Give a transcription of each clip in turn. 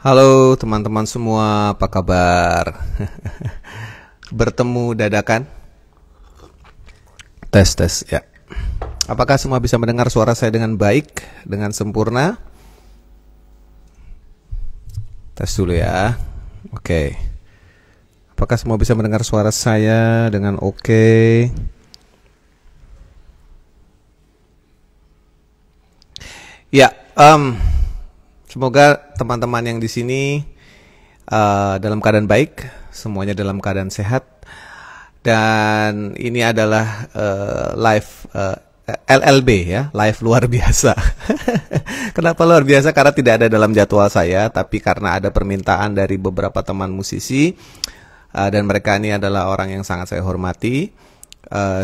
Halo teman-teman semua, apa kabar? Bertemu dadakan? Tes ya. Apakah semua bisa mendengar suara saya dengan baik, dengan sempurna? Tes dulu ya. Oke. Apakah semua bisa mendengar suara saya dengan oke? Ya, semoga teman-teman yang di sini dalam keadaan baik, semuanya dalam keadaan sehat. Dan ini adalah live LLB ya, live luar biasa. Kenapa luar biasa? Karena tidak ada dalam jadwal saya, tapi karena ada permintaan dari beberapa teman musisi, dan mereka ini adalah orang yang sangat saya hormati,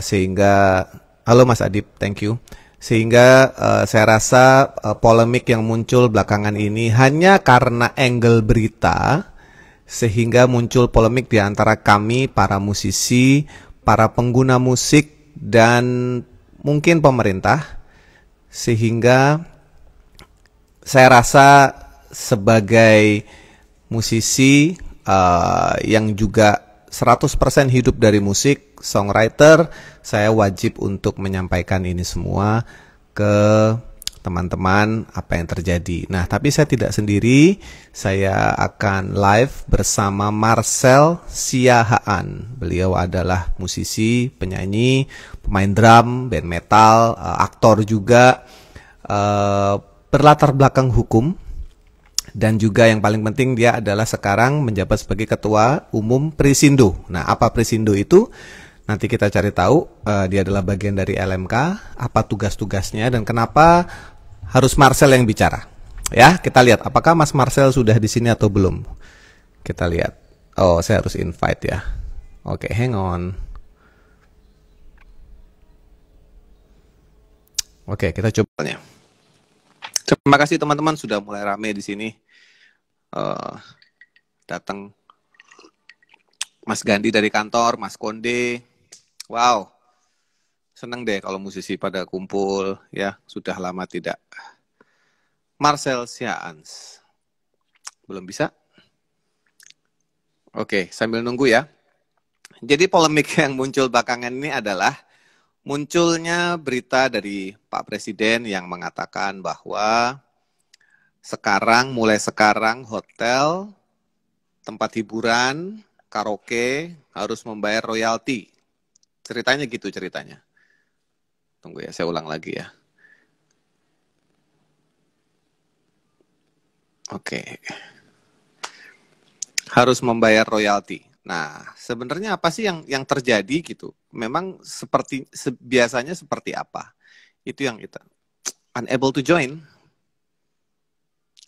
sehingga halo Mas Adib, thank you. Sehingga saya rasa polemik yang muncul belakangan ini hanya karena angle berita, sehingga muncul polemik di antara kami, para musisi, para pengguna musik, dan mungkin pemerintah. Sehingga saya rasa sebagai musisi yang juga 100% hidup dari musik, songwriter, saya wajib untuk menyampaikan ini semua ke teman-teman apa yang terjadi. Nah, tapi saya tidak sendiri, saya akan live bersama Marcel Siahaan. Beliau adalah musisi, penyanyi, pemain drum, band metal, aktor juga, berlatar belakang hukum. Dan juga yang paling penting dia adalah sekarang menjabat sebagai Ketua Umum Prisindo. Nah, apa Prisindo itu? Nanti kita cari tahu. Dia adalah bagian dari LMK. Apa tugas-tugasnya dan kenapa harus Marcel yang bicara? Ya, kita lihat. Apakah Mas Marcel sudah di sini atau belum? Kita lihat. Oh, saya harus invite ya. Oke, hang on. Oke, kita coba. Terima kasih teman-teman sudah mulai rame di sini. Datang Mas Gandhi dari kantor, Mas Konde. Wow, seneng deh kalau musisi pada kumpul ya. Sudah lama tidak. Marcel Siahaan belum bisa. Oke, sambil nunggu ya. Jadi polemik yang muncul belakangan ini adalah munculnya berita dari Pak Presiden yang mengatakan bahwa mulai sekarang hotel, tempat hiburan, karaoke harus membayar royalti. Ceritanya gitu ceritanya. Tunggu ya, saya ulang lagi ya. Oke. Harus membayar royalti. Nah, sebenarnya apa sih yang terjadi gitu? Memang biasanya seperti apa? Itu yang kita unable to join.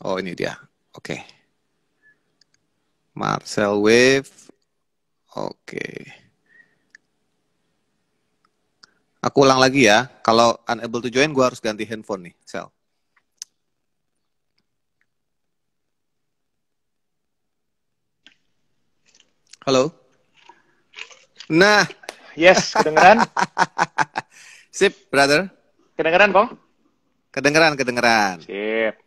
Oh, ini dia. Oke. Marcel Wave. Oke. Aku ulang lagi ya. Kalau unable to join, gue harus ganti handphone nih, Sel. Halo. Nah. Yes, kedengeran? Sip, brother. Kedengeran, Bang? Kedengeran. Sip.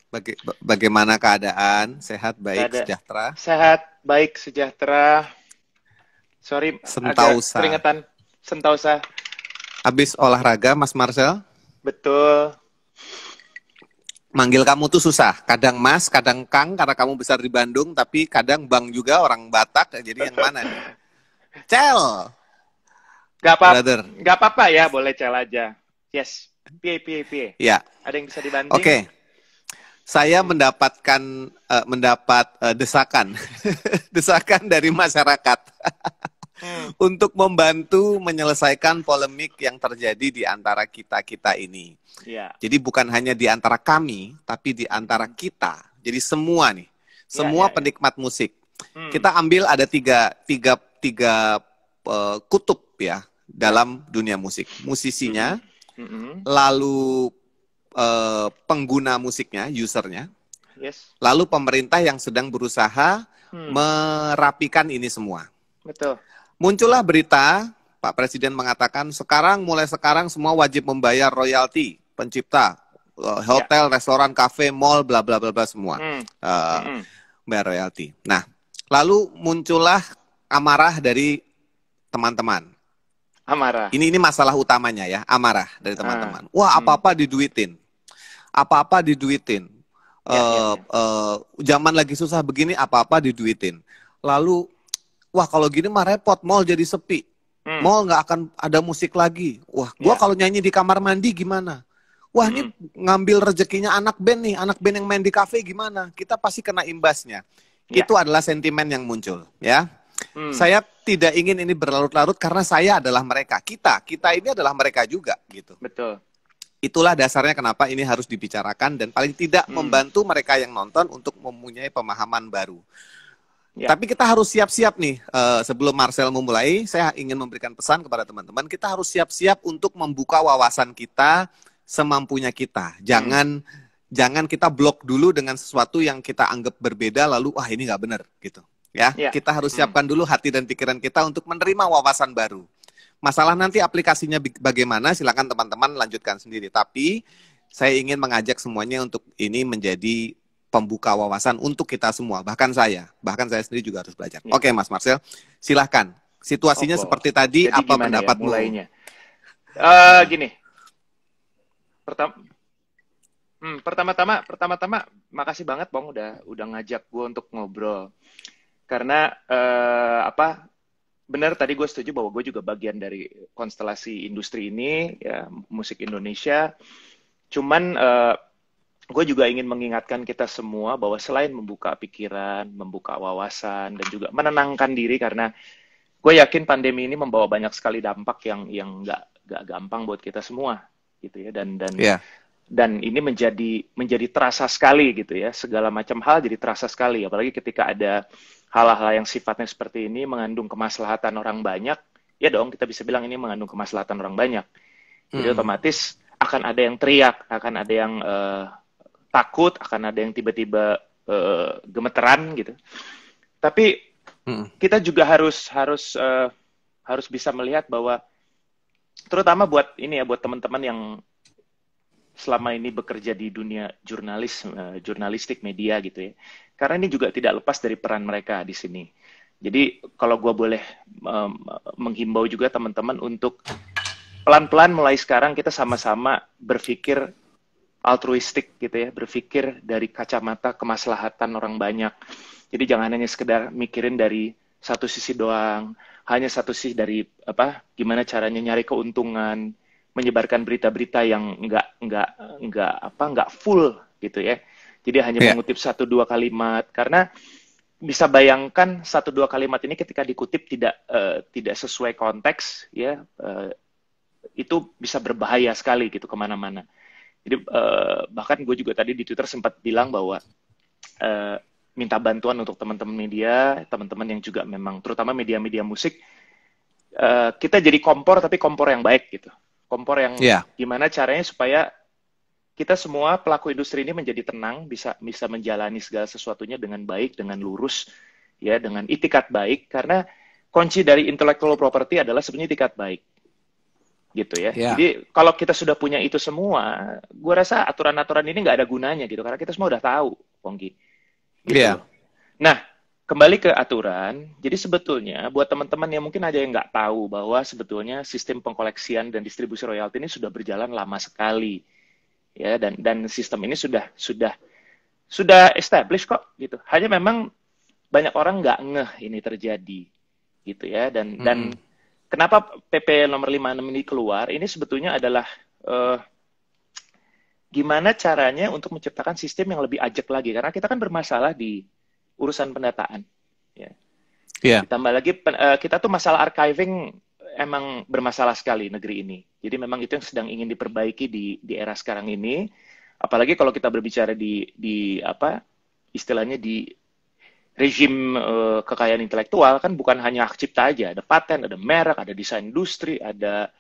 Bagaimana keadaan? Sehat, baik, sejahtera? Sehat, baik, sejahtera. Sorry, agak keringetan. Sentausa. Habis olahraga, Mas Marcel? Betul. Manggil kamu tuh susah. Kadang Mas, kadang Kang, karena kamu besar di Bandung, tapi kadang Bang juga, orang Batak. Jadi yang mana nih? Cel! Gak apa-apa ya, boleh Cel aja. Yes. Pie. Ya. Ada yang bisa dibanting? Oke. Saya mendapat desakan desakan dari masyarakat untuk membantu menyelesaikan polemik yang terjadi di antara kita ini. Yeah. Jadi bukan hanya di antara kami, tapi di antara kita. Jadi semua nih, semua penikmat musik. Kita ambil ada tiga kutub ya dalam dunia musik. Musisinya, lalu pengguna musiknya, usernya, lalu pemerintah yang sedang berusaha merapikan ini semua. Betul. Muncullah berita, Pak Presiden mengatakan mulai sekarang semua wajib membayar royalti pencipta, hotel, restoran, kafe, mall, bla bla bla bla semua. bayar royalti. Nah, lalu muncullah amarah dari teman-teman. Amarah. Ini masalah utamanya ya, amarah dari teman-teman. Wah, apa-apa diduitin. Apa-apa diduitin. Zaman lagi susah begini, apa-apa diduitin. Lalu, wah kalau gini mah repot, mall jadi sepi. Mall nggak akan ada musik lagi. Wah, gua kalau nyanyi di kamar mandi gimana? Wah, ini ngambil rezekinya anak band nih, anak band yang main di kafe gimana? Kita pasti kena imbasnya. Itu adalah sentimen yang muncul, ya. Saya tidak ingin ini berlarut-larut karena saya adalah mereka. Kita ini adalah mereka juga, gitu. Betul. Itulah dasarnya kenapa ini harus dibicarakan dan paling tidak membantu mereka yang nonton untuk mempunyai pemahaman baru. Tapi kita harus siap-siap nih. Sebelum Marcel memulai, saya ingin memberikan pesan kepada teman-teman. Kita harus siap-siap untuk membuka wawasan kita semampunya kita. Jangan kita blok dulu dengan sesuatu yang kita anggap berbeda lalu wah ini nggak benar gitu. Ya, kita harus siapkan dulu hati dan pikiran kita untuk menerima wawasan baru. Masalah nanti aplikasinya bagaimana, silakan teman-teman lanjutkan sendiri. Tapi saya ingin mengajak semuanya untuk ini menjadi pembuka wawasan untuk kita semua. Bahkan saya sendiri juga harus belajar. Oke, Mas Marcel, silahkan. Situasinya seperti tadi. Jadi apa pendapatmu? Ya, gini. Pertama-tama, makasih banget Bang udah ngajak gue untuk ngobrol. Karena benar tadi gue setuju bahwa gue juga bagian dari konstelasi industri ini, ya musik Indonesia. Cuman gue juga ingin mengingatkan kita semua bahwa selain membuka pikiran, membuka wawasan, dan juga menenangkan diri karena gue yakin pandemi ini membawa banyak sekali dampak yang nggak gampang buat kita semua, gitu ya. Dan ini menjadi terasa sekali gitu ya, segala macam hal jadi terasa sekali, apalagi ketika ada hal-hal yang sifatnya seperti ini mengandung kemaslahatan orang banyak, ya dong kita bisa bilang ini mengandung kemaslahatan orang banyak. Jadi otomatis akan ada yang teriak, akan ada yang takut, akan ada yang tiba-tiba gemeteran gitu. Tapi kita juga harus bisa melihat bahwa terutama buat teman-teman yang selama ini bekerja di dunia jurnalistik media gitu ya. Karena ini juga tidak lepas dari peran mereka di sini. Jadi kalau gue boleh menghimbau juga teman-teman untuk pelan-pelan mulai sekarang kita sama-sama berpikir altruistik gitu ya, berpikir dari kacamata kemaslahatan orang banyak. Jadi jangan hanya sekedar mikirin dari satu sisi doang, hanya satu sisi dari gimana caranya nyari keuntungan, menyebarkan berita-berita yang nggak full gitu ya. Jadi hanya mengutip 1-2 kalimat, karena bisa bayangkan 1-2 kalimat ini ketika dikutip tidak sesuai konteks ya, itu bisa berbahaya sekali gitu kemana-mana. Jadi bahkan gue juga tadi di Twitter sempat bilang bahwa minta bantuan untuk teman-teman media, teman-teman yang juga memang terutama media-media musik, kita jadi kompor tapi kompor yang baik gitu. Kompor yang gimana caranya supaya kita semua pelaku industri ini menjadi tenang, bisa menjalani segala sesuatunya dengan baik, dengan lurus, ya, dengan itikat baik. Karena kunci dari intellectual property adalah sebenarnya itikat baik, gitu ya. Jadi kalau kita sudah punya itu semua, gue rasa aturan-aturan ini nggak ada gunanya gitu, karena kita semua udah tahu, Pongki. Gitu. Nah, kembali ke aturan. Jadi sebetulnya buat teman-teman yang mungkin ada yang nggak tahu bahwa sebetulnya sistem pengkoleksian dan distribusi royalti ini sudah berjalan lama sekali. Ya, dan sistem ini sudah established kok gitu. Hanya memang banyak orang nggak ngeh ini terjadi gitu ya. Dan kenapa PP nomor 56 ini keluar? Ini sebetulnya adalah gimana caranya untuk menciptakan sistem yang lebih ajak lagi, karena kita kan bermasalah di urusan pendataan. Ya. Ditambah lagi kita tuh masalah archiving emang bermasalah sekali negeri ini. Jadi memang itu yang sedang ingin diperbaiki di era sekarang ini. Apalagi kalau kita berbicara di istilahnya di rezim kekayaan intelektual, kan bukan hanya hak cipta aja, ada paten, ada merek, ada desain industri, ada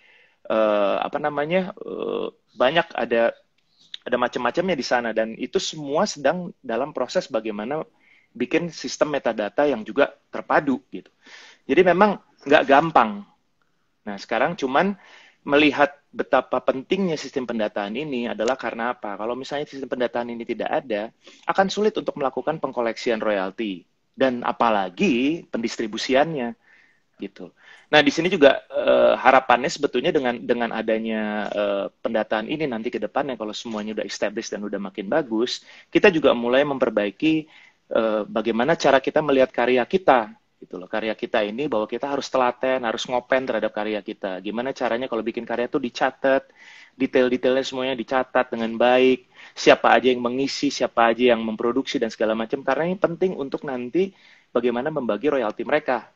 banyak, ada macam-macamnya di sana, dan itu semua sedang dalam proses bagaimana bikin sistem metadata yang juga terpadu gitu. Jadi memang nggak gampang. Nah sekarang cuman melihat betapa pentingnya sistem pendataan ini adalah karena apa? Kalau misalnya sistem pendataan ini tidak ada, akan sulit untuk melakukan pengkoleksian royalti dan apalagi pendistribusiannya gitu. Nah, di sini juga harapannya sebetulnya dengan adanya pendataan ini nanti ke depannya kalau semuanya udah established dan udah makin bagus, kita juga mulai memperbaiki bagaimana cara kita melihat karya kita gitu loh. Karya kita ini bahwa kita harus telaten, harus ngopen terhadap karya kita. Gimana caranya kalau bikin karya itu dicatat, detail-detailnya semuanya dicatat dengan baik, siapa aja yang mengisi, siapa aja yang memproduksi dan segala macam, karena ini penting untuk nanti bagaimana membagi royalti mereka.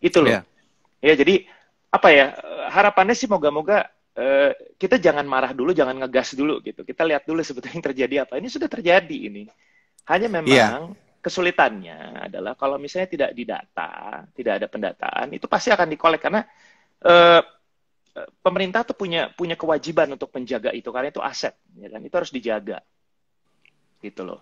Itu loh. Ya. Ya, jadi apa ya, harapannya sih moga-moga kita jangan marah dulu, jangan ngegas dulu gitu. Kita lihat dulu sebetulnya yang terjadi apa. Ini sudah terjadi ini. Hanya Iya. memang kesulitannya adalah kalau misalnya tidak didata, tidak ada pendataan, itu pasti akan dikolek karena eh, pemerintah tuh punya kewajiban untuk menjaga itu karena itu aset, ya kan? Itu harus dijaga, gitu loh.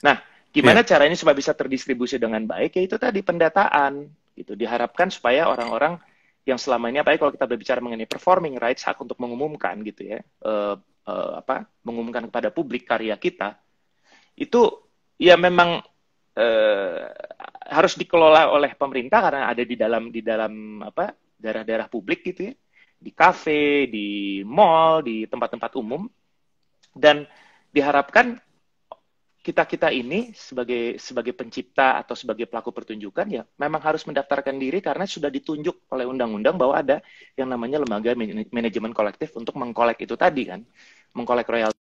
Nah, gimana Iya. caranya supaya bisa terdistribusi dengan baik? Ya itu tadi pendataan, gitu. Diharapkan supaya orang-orang yang selama ini, apalagi kalau kita berbicara mengenai performing rights, hak untuk mengumumkan, gitu ya, mengumumkan kepada publik karya kita, itu ya memang eh, harus dikelola oleh pemerintah karena ada di dalam apa daerah-daerah publik gitu ya, di kafe, di mall, di tempat-tempat umum, dan diharapkan kita-kita ini sebagai pencipta atau sebagai pelaku pertunjukan ya memang harus mendaftarkan diri karena sudah ditunjuk oleh undang-undang bahwa ada yang namanya lembaga manajemen kolektif untuk mengkolek itu tadi kan, mengkolek royalti.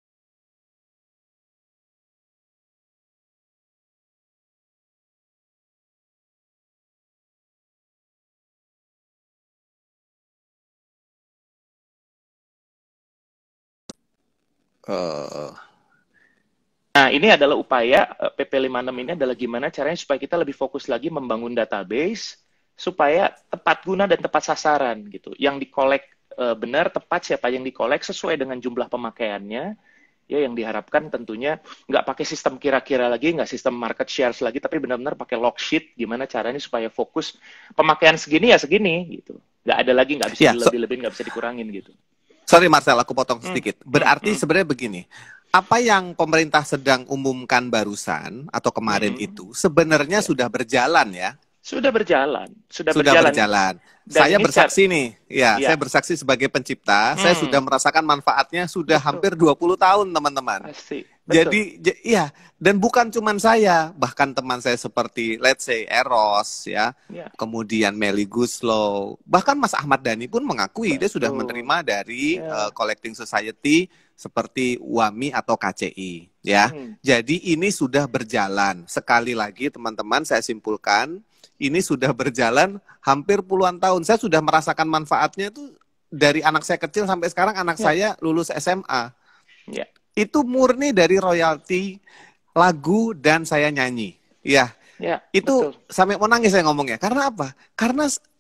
Eh, Nah, ini adalah upaya PP 56 ini adalah gimana caranya supaya kita lebih fokus lagi membangun database supaya tepat guna dan tepat sasaran gitu. Yang dikolek benar, tepat siapa yang dikolek sesuai dengan jumlah pemakaiannya. Ya, yang diharapkan tentunya nggak pakai sistem kira-kira lagi, nggak sistem market shares lagi, tapi benar-benar pakai log sheet gimana caranya supaya fokus pemakaian segini ya segini gitu. Nggak ada lagi, nggak bisa ya, dilebih-lebihin, nggak bisa dikurangin gitu. sorry Marcel, aku potong Hmm, sedikit. hmm, Berarti hmm, sebenarnya begini, apa yang pemerintah sedang umumkan barusan atau kemarin hmm. itu sebenarnya Ya. sudah berjalan ya, Sudah berjalan, sudah sudah berjalan. berjalan. Dan Saya ini secara, bersaksi nih, ya, ya, saya bersaksi sebagai pencipta, saya sudah hmm, merasakan manfaatnya sudah betul, hampir 20 tahun, teman-teman. pasti, betul, Jadi, iya, dan bukan cuman saya, bahkan teman saya seperti, let's say, Eros, ya, ya, kemudian Melly Guslow, bahkan Mas Ahmad Dhani pun mengakui dia sudah betul, menerima dari ya, collecting society seperti WAMI atau KCI, ya. hmm, Jadi ini sudah berjalan. Sekali lagi, teman-teman, saya simpulkan, ini sudah berjalan hampir puluhan tahun. Saya sudah merasakan manfaatnya itu dari anak saya kecil sampai sekarang anak ya, saya lulus SMA. ya, Itu murni dari royalti lagu dan saya nyanyi. Ya, ya, itu betul, sampai mau nangis saya ngomongnya. Karena apa?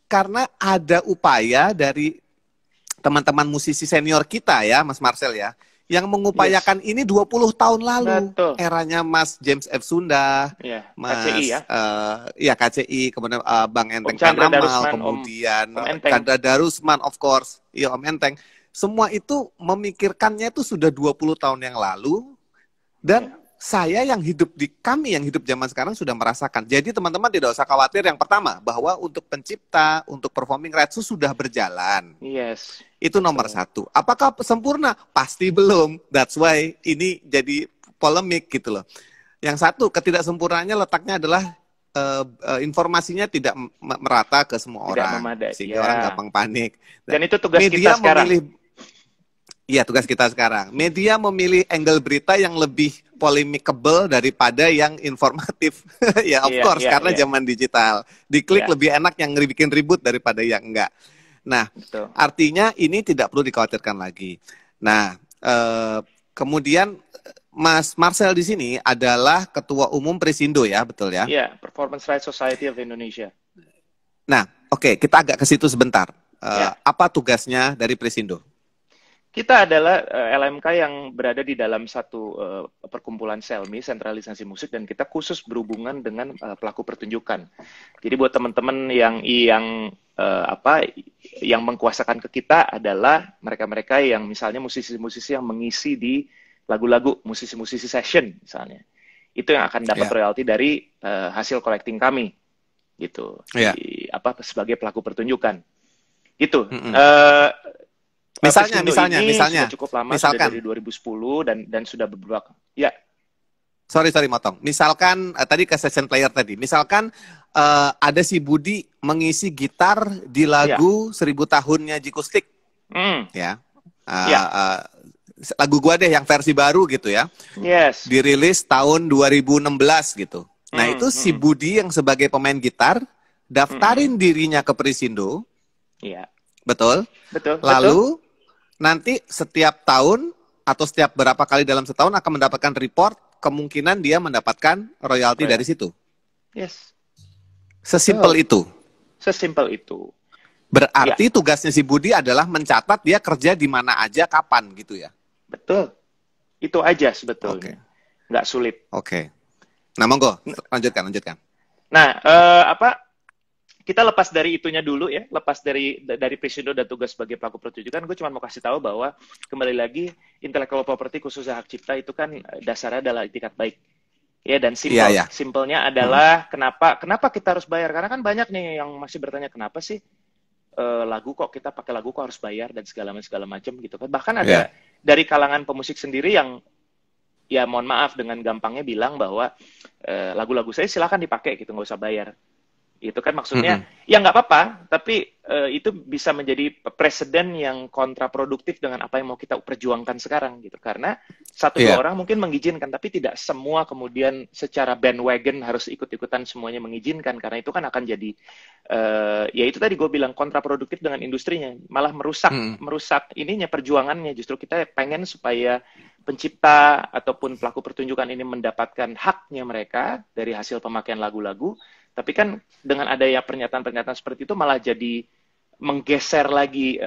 Karena ada upaya dari teman-teman musisi senior kita ya, Mas Marcel ya, yang yes, mengupayakan ini 20 tahun lalu. betul, Eranya Mas James F. Sunda, ya, KCI Mas ya, ya KCI, kemudian Bang Om Enteng Chandra Tanamal, Darusman, kemudian Om Enteng, Chandra Darusman of course, iya Om Enteng. Semua itu memikirkannya itu sudah 20 tahun yang lalu dan ya, kami yang hidup zaman sekarang sudah merasakan. Jadi teman-teman tidak usah khawatir. Yang pertama, bahwa untuk pencipta, untuk performing rights itu sudah berjalan. yes, Itu nomor betul, satu. Apakah sempurna? Pasti belum. That's why ini jadi polemik gitu loh. Yang satu, ketidaksempurnaannya letaknya adalah informasinya tidak merata ke semua tidak orang. memadai, Sehingga orang ya, gampang panik. dan itu tugas kita Media sekarang, memilih. Iya, tugas kita sekarang. Media memilih angle berita yang lebih polemikable daripada yang informatif. Ya, of iya, course, iya, karena iya, zaman digital. Diklik iya, lebih enak yang bikin ribut daripada yang enggak. Nah, betul, artinya ini tidak perlu dikhawatirkan lagi. Nah, kemudian Mas Marcel di sini adalah Ketua Umum Presindo ya, betul ya? iya, Performance Rights Society of Indonesia, Nah, oke, kita agak ke situ sebentar. ya. Apa tugasnya dari Presindo? Kita adalah LMK yang berada di dalam satu perkumpulan Selmi, sentralisasi musik, dan kita khusus berhubungan dengan pelaku pertunjukan. Jadi buat teman-teman yang apa yang mengkuasakan ke kita adalah mereka-mereka yang misalnya musisi-musisi yang mengisi di lagu-lagu, musisi-musisi session misalnya. Itu yang akan dapat Ya. royalti dari hasil collecting kami gitu. Ya. Apa sebagai pelaku pertunjukan. Gitu. Mm-mm. Misalnya Misalnya, sudah cukup lama, sudah misalkan, dari 2010 dan sudah beberapa. Ya, sorry motong. Misalkan tadi ke session player tadi, misalkan ada si Budi mengisi gitar di ya. lagu 1000 tahunnya Jikustik, ya. Ya. Lagu gua deh yang versi baru gitu ya. Yes. Dirilis tahun 2016 gitu. Nah, itu si Budi yang sebagai pemain gitar daftarin dirinya ke Prisindo. Iya. Betul? Betul. Lalu nanti setiap tahun atau setiap berapa kali dalam setahun akan mendapatkan report, kemungkinan dia mendapatkan royalti dari situ. Yes. Sesimpel itu. Sesimpel itu. Berarti tugasnya si Budi adalah mencatat dia kerja di mana aja, kapan gitu ya. Betul. Itu aja sebetulnya. Nggak sulit. Oke. Nah, monggo, lanjutkan. Nah, kita lepas dari itunya dulu ya, lepas dari Prisindo dan tugas sebagai pelaku pertunjukan, gue cuma mau kasih tahu bahwa kembali lagi intellectual property khususnya hak cipta itu kan dasarnya adalah itikat baik. Ya, dan simpelnya adalah kenapa kita harus bayar? Karena kan banyak nih yang masih bertanya kenapa sih lagu kok kita pakai lagu kok harus bayar dan segala macam gitu kan. Bahkan ada dari kalangan pemusik sendiri yang ya mohon maaf dengan gampangnya bilang bahwa lagu-lagu saya silakan dipakai gitu, nggak usah bayar. Itu kan maksudnya ya nggak apa-apa, tapi itu bisa menjadi presiden yang kontraproduktif dengan apa yang mau kita perjuangkan sekarang gitu. Karena dua orang mungkin mengizinkan, tapi tidak semua kemudian secara bandwagon harus ikut-ikutan semuanya mengizinkan, karena itu kan akan jadi ya itu tadi gue bilang kontraproduktif dengan industrinya, malah merusak ininya perjuangannya. Justru kita pengen supaya pencipta ataupun pelaku pertunjukan ini mendapatkan haknya mereka dari hasil pemakaian lagu-lagu. Tapi kan dengan adanya pernyataan-pernyataan seperti itu malah jadi menggeser lagi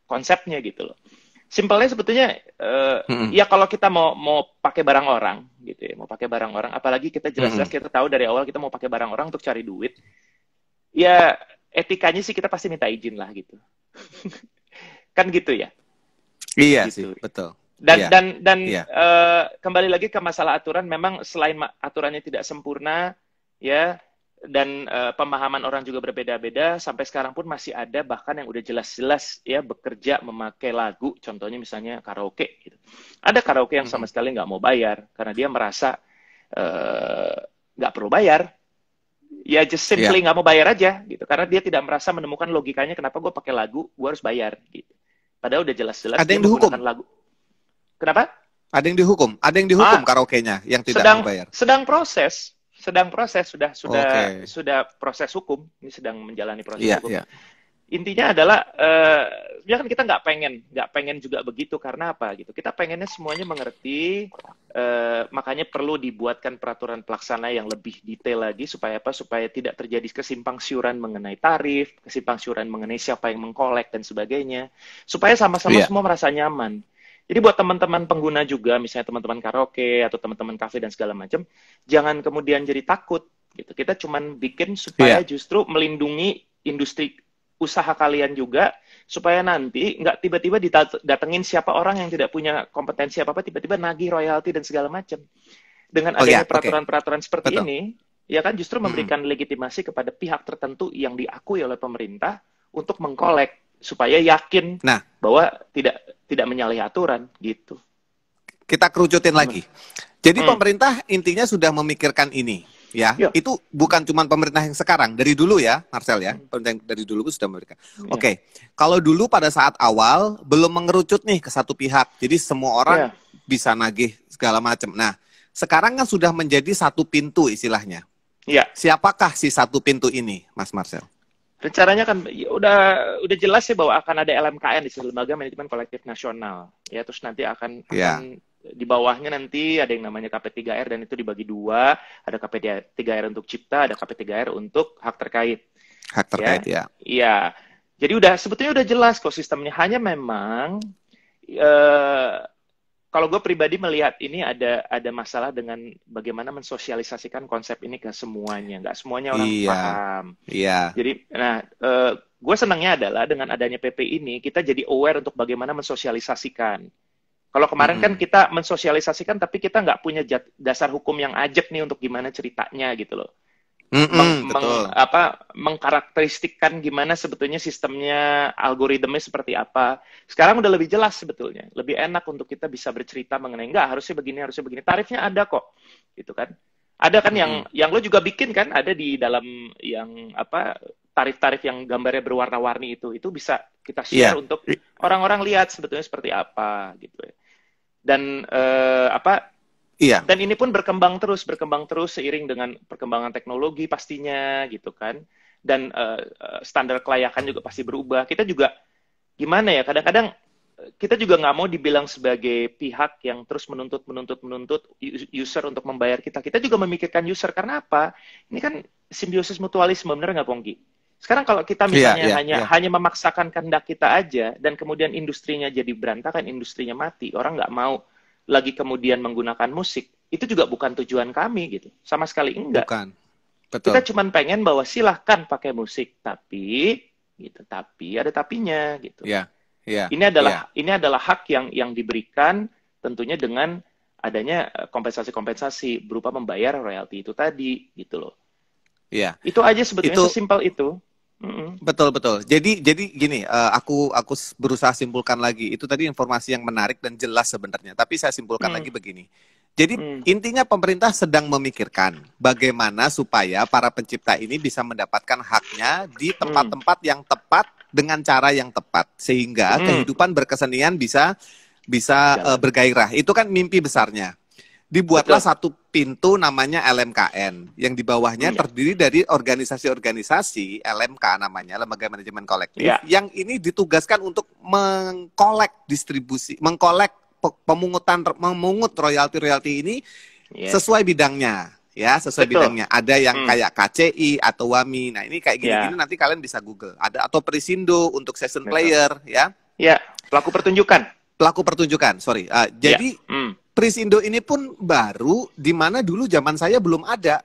konsepnya gitu loh. Simpelnya sebetulnya ya kalau kita mau pakai barang orang gitu ya, mau pakai barang orang, apalagi kita jelas-jelas kita tahu dari awal kita mau pakai barang orang untuk cari duit, ya etikanya sih kita pasti minta izin lah gitu. Kan gitu ya. Iya gitu. sih, betul. Dan kembali lagi ke masalah aturan, memang selain aturannya tidak sempurna ya, dan pemahaman orang juga berbeda-beda, sampai sekarang pun masih ada bahkan yang udah jelas-jelas ya bekerja memakai lagu, contohnya misalnya karaoke gitu. Ada karaoke yang sama sekali nggak mau bayar karena dia merasa nggak perlu bayar, ya just simply nggak mau bayar aja gitu, karena dia tidak merasa menemukan logikanya kenapa gue pakai lagu gue harus bayar gitu, padahal udah jelas-jelas dia menggunakan lagu. Kenapa? Ada yang dihukum karaoke-nya yang tidak mau bayar. Sedang proses sudah proses hukum, ini sedang menjalani proses hukum. Intinya adalah ya kan kita nggak pengen juga begitu, karena apa gitu, kita pengennya semuanya mengerti, makanya perlu dibuatkan peraturan pelaksana yang lebih detail lagi supaya tidak terjadi kesimpang siuran mengenai tarif, kesimpang siuran mengenai siapa yang mengkolek dan sebagainya, supaya sama-sama semua merasa nyaman. Jadi buat teman-teman pengguna juga, misalnya teman-teman karaoke atau teman-teman kafe dan segala macam, jangan kemudian jadi takut gitu. Kita cuman bikin supaya justru melindungi industri usaha kalian juga, supaya nanti nggak tiba-tiba didatengin siapa orang yang tidak punya kompetensi apa-apa, tiba-tiba nagih royalti dan segala macam. Dengan adanya peraturan-peraturan seperti ini, ya kan justru memberikan legitimasi kepada pihak tertentu yang diakui oleh pemerintah untuk mengkolek, supaya yakin bahwa tidak menyalahi aturan gitu. Kita kerucutin lagi. Jadi pemerintah intinya sudah memikirkan ini, ya. Itu bukan cuma pemerintah yang sekarang, dari dulu ya, Marcel ya. Pemerintah dari dulu sudah memikirkan. Oke. Kalau dulu pada saat awal belum mengerucut nih ke satu pihak. Jadi semua orang bisa nagih segala macam. Nah, sekarang kan sudah menjadi satu pintu istilahnya. Iya. Siapakah si satu pintu ini, Mas Marcel? Rencananya kan udah jelas ya bahwa akan ada LMKN di Lembaga Manajemen Kolektif Nasional. Ya, terus nanti akan di bawahnya nanti ada yang namanya KP3R, dan itu dibagi dua, ada KP3R untuk cipta, ada KP3R untuk hak terkait. Hak terkait ya. Iya. Jadi sebetulnya udah jelas kok sistemnya, hanya memang kalau gue pribadi melihat ini ada masalah dengan bagaimana mensosialisasikan konsep ini ke semuanya. Nggak semuanya orang Iya, paham. iya. Jadi, nah, gue senangnya adalah dengan adanya PP ini, kita jadi aware untuk bagaimana mensosialisasikan. Kalau kemarin kan Mm-mm. kita mensosialisasikan, tapi kita nggak punya dasar hukum yang ajak nih untuk gimana ceritanya gitu loh. Mm-mm, betul. Mengkarakteristikkan gimana sebetulnya sistemnya, algoritmnya seperti apa. Sekarang udah lebih jelas sebetulnya, lebih enak untuk kita bisa bercerita mengenai enggak harusnya begini, tarifnya ada kok, gitu kan. Ada kan Mm-mm. yang lo juga bikin kan, ada di dalam yang apa tarif-tarif yang gambarnya berwarna-warni itu bisa kita share Iya, untuk orang-orang lihat sebetulnya seperti apa gitu ya. Dan iya, dan ini pun berkembang terus seiring dengan perkembangan teknologi pastinya gitu kan. Dan standar kelayakan juga pasti berubah. Kita juga gimana ya? Kadang-kadang kita juga nggak mau dibilang sebagai pihak yang terus menuntut user untuk membayar kita. Kita juga memikirkan user karena apa? Ini kan simbiosis mutualisme, bener nggak Pongki? Sekarang kalau kita iya, misalnya iya, iya. hanya memaksakan kehendak kita aja dan kemudian industrinya jadi berantakan, industrinya mati, orang nggak mau lagi kemudian menggunakan musik, itu juga bukan tujuan kami gitu, sama sekali enggak. Bukan, Kita betul. cuma pengen bahwa silahkan pakai musik, tapi gitu, tapi ada tapinya gitu. Iya, iya, iya, Ini adalah hak yang diberikan tentunya dengan adanya kompensasi-kompensasi berupa membayar royalti itu tadi gitu loh. iya. Itu aja sebetulnya Itu sesimpel itu. Mm-mm. betul, betul. Jadi gini, aku berusaha simpulkan lagi. Itu tadi informasi yang menarik dan jelas sebenarnya. Tapi saya simpulkan Mm, lagi begini. Jadi mm, intinya pemerintah sedang memikirkan bagaimana supaya para pencipta ini bisa mendapatkan haknya di mm, tempat-tempat yang tepat dengan cara yang tepat sehingga mm. kehidupan berkesenian bisa bisa Jalan. bergairah. Itu kan mimpi besarnya. Dibuatlah Betul. satu pintu namanya LMKN yang di bawahnya Ya. terdiri dari organisasi-organisasi LMK namanya Lembaga Manajemen Kolektif Ya. yang ini ditugaskan untuk mengkolek distribusi, mengkolek memungut royalti-royalti ini Yes. sesuai bidangnya ya, sesuai Betul. bidangnya. Ada yang Mm. kayak KCI atau WAMI. Nah, ini kayak gini-gini Ya. nanti kalian bisa Google. Ada atau Perisindo untuk session Betul. player ya. Ya. Pelaku pertunjukan. Pelaku pertunjukan, sorry. Ya. Jadi Mm. Prisindo ini pun baru, di mana dulu zaman saya belum ada.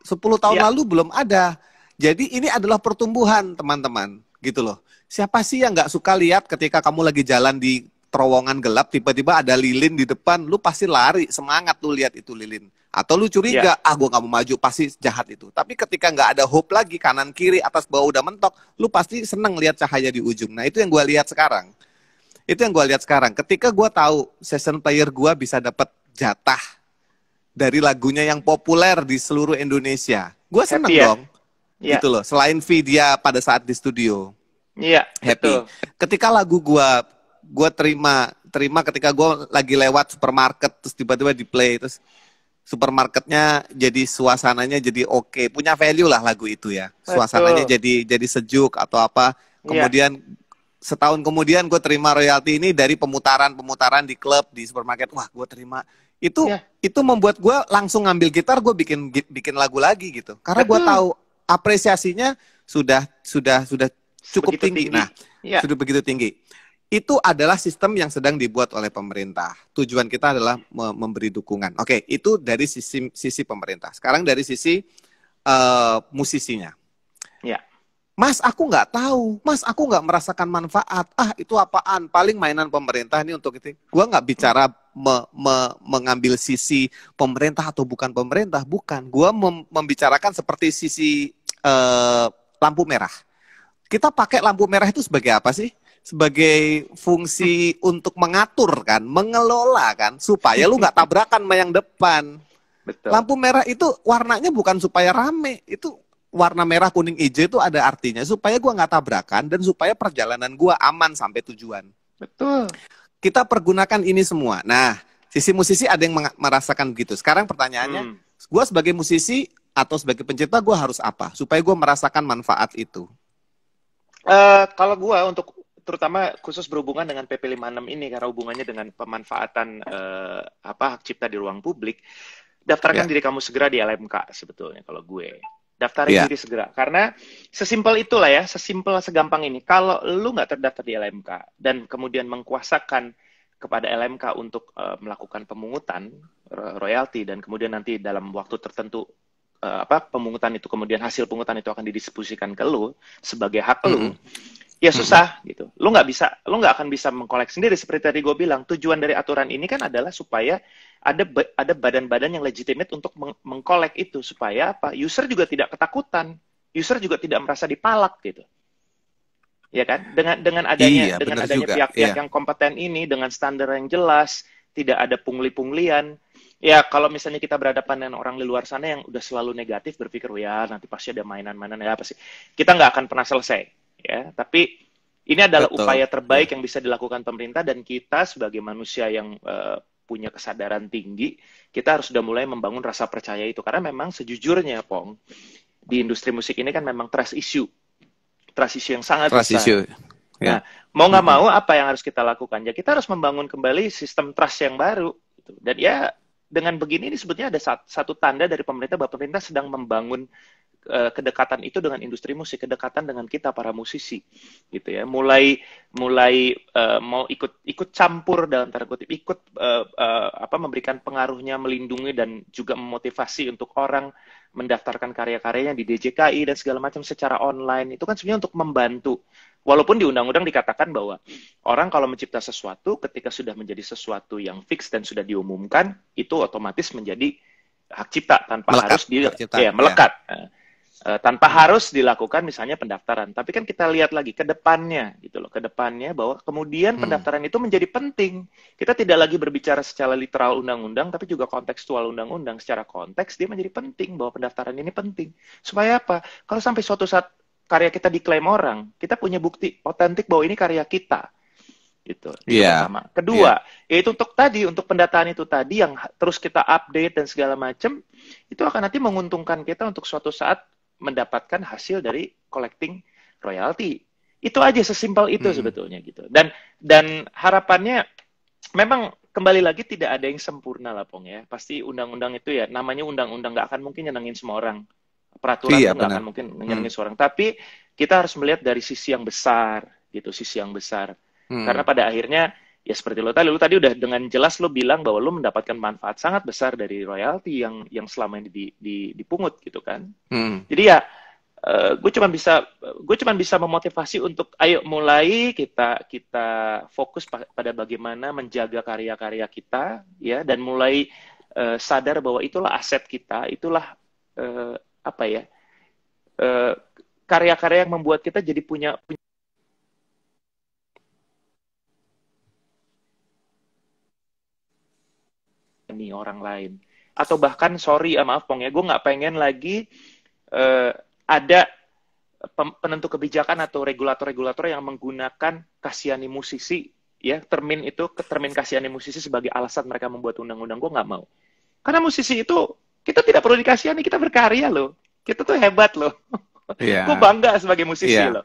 10 tahun Ya. lalu belum ada. Jadi ini adalah pertumbuhan, teman-teman. Gitu loh. Siapa sih yang nggak suka lihat ketika kamu lagi jalan di terowongan gelap, tiba-tiba ada lilin di depan, lu pasti lari, semangat lu lihat itu lilin. Atau lu Ya. curiga, gue nggak mau maju, pasti jahat itu. Tapi ketika nggak ada hope lagi, kanan, kiri, atas, bawah udah mentok, lu pasti seneng lihat cahaya di ujung. Nah itu yang gue lihat sekarang. Itu yang gue lihat sekarang. Ketika gue tahu session player gue bisa dapat jatah dari lagunya yang populer di seluruh Indonesia, gue seneng Happy ya. dong. Ya. Gitu loh. Selain fee dia pada saat di studio, Iya. happy. Betul. Ketika lagu gue terima ketika gue lagi lewat supermarket terus tiba-tiba di play terus supermarketnya jadi suasananya jadi oke, punya value lah lagu itu ya. Suasananya Betul. jadi sejuk atau apa. Iya. Kemudian setahun kemudian gue terima royalti ini dari pemutaran di klub, di supermarket. Wah, gue terima. Ya. Itu membuat gue langsung ngambil gitar, gue bikin lagu lagi gitu. Karena gue Betul. tahu apresiasinya sudah cukup Begitu tinggi. tinggi. Nah, Ya. sudah begitu tinggi. Itu adalah sistem yang sedang dibuat oleh pemerintah. Tujuan kita adalah memberi dukungan. Oke, itu dari sisi pemerintah. Sekarang dari sisi musisinya. Ya. Mas, aku nggak tahu. Mas, aku nggak merasakan manfaat. Ah, itu apaan? Paling mainan pemerintah ini untuk itu. Gua nggak bicara mengambil sisi pemerintah atau bukan pemerintah. Bukan. Gua membicarakan seperti sisi lampu merah. Kita pakai lampu merah itu sebagai apa sih? Sebagai fungsi untuk mengatur kan, mengelola kan, supaya lu nggak tabrakan sama yang depan. Betul. Lampu merah itu warnanya bukan supaya rame. Itu warna merah, kuning, hijau itu ada artinya supaya gue nggak tabrakan dan supaya perjalanan gue aman sampai tujuan. Betul. Kita pergunakan ini semua. Nah, sisi musisi ada yang merasakan begitu. Sekarang pertanyaannya, gue sebagai musisi atau sebagai pencipta gue harus apa supaya gue merasakan manfaat itu? Kalau gue untuk terutama khusus berhubungan dengan PP 56 ini karena hubungannya dengan pemanfaatan hak cipta di ruang publik, daftarkan diri kamu segera di LMK sebetulnya kalau gue. Daftarin diri segera. Karena sesimpel itulah ya, segampang ini. Kalau lu nggak terdaftar di LMK dan kemudian mengkuasakan kepada LMK untuk melakukan pemungutan royalti, dan kemudian nanti dalam waktu tertentu pemungutan itu, kemudian hasil pungutan itu akan didistribusikan ke lu sebagai hak lu, ya susah gitu. Lu nggak akan bisa mengkolek sendiri. Seperti tadi gue bilang, tujuan dari aturan ini kan adalah supaya ada badan-badan yang legitimate untuk mengkolek itu, supaya apa? User juga tidak ketakutan, user juga tidak merasa dipalak gitu. Ya kan? Dengan adanya pihak-pihak yang kompeten ini, dengan standar yang jelas, tidak ada pungli-punglian. Ya, kalau misalnya kita berhadapan dengan orang di luar sana yang udah selalu negatif, berpikir, ya nanti pasti ada mainan-mainan, ya apa sih? Kita nggak akan pernah selesai. Ya, tapi ini adalah upaya terbaik yang bisa dilakukan pemerintah, dan kita sebagai manusia yang punya kesadaran tinggi, kita harus sudah mulai membangun rasa percaya itu. Karena memang sejujurnya, Pong, di industri musik ini kan memang trust issue yang sangat besar. Nah, mau nggak mau apa yang harus kita lakukan? Ya kita harus membangun kembali sistem trust yang baru. Gitu. Dan ya dengan begini ini sebetulnya ada satu tanda dari pemerintah bahwa pemerintah sedang membangun kedekatan itu dengan industri musik, kedekatan dengan kita para musisi, gitu ya. Mulai mau ikut campur dalam tanda kutip, memberikan pengaruhnya, melindungi dan juga memotivasi untuk orang mendaftarkan karya-karyanya di DJKI dan segala macam secara online. Itu kan sebenarnya untuk membantu. Walaupun di undang-undang dikatakan bahwa orang kalau mencipta sesuatu, ketika sudah menjadi sesuatu yang fix dan sudah diumumkan, itu otomatis menjadi hak cipta tanpa melekat, harus melekat. Ya. Tanpa harus dilakukan misalnya pendaftaran. Tapi kan kita lihat lagi ke depannya gitu loh, ke depannya bahwa kemudian pendaftaran itu menjadi penting. Kita tidak lagi berbicara secara literal undang-undang, tapi juga kontekstual undang-undang. Secara konteks dia menjadi penting bahwa pendaftaran ini penting. Supaya apa? Kalau sampai suatu saat karya kita diklaim orang, kita punya bukti otentik bahwa ini karya kita. Gitu. Itu pertama. Kedua, yaitu untuk pendataan itu tadi yang terus kita update dan segala macam, itu akan nanti menguntungkan kita untuk suatu saat mendapatkan hasil dari collecting royalti. Itu aja, sesimpel itu sebetulnya gitu. Dan harapannya memang kembali lagi tidak ada yang sempurna lah, Pong ya. Pasti undang-undang itu ya namanya undang-undang, nggak akan mungkin nyenengin semua orang. Peraturan itu nggak akan mungkin nyenengin semua orang. Tapi kita harus melihat dari sisi yang besar gitu, sisi yang besar. Karena pada akhirnya ya seperti lu tadi udah dengan jelas lo bilang bahwa lo mendapatkan manfaat sangat besar dari royalti yang selama ini dipungut gitu kan. Jadi ya gue cuma bisa memotivasi untuk ayo mulai kita fokus pada bagaimana menjaga karya-karya kita ya, dan mulai sadar bahwa itulah aset kita, itulah karya-karya yang membuat kita jadi punya nih orang lain. Atau bahkan maaf Pong ya, gue nggak pengen lagi ada penentu kebijakan atau regulator-regulator yang menggunakan kasihani musisi ya, termin kasihani musisi sebagai alasan mereka membuat undang-undang. Gue nggak mau. Karena musisi itu kita tidak perlu dikasihani, kita berkarya loh. Kita tuh hebat loh. Gue bangga sebagai musisi loh.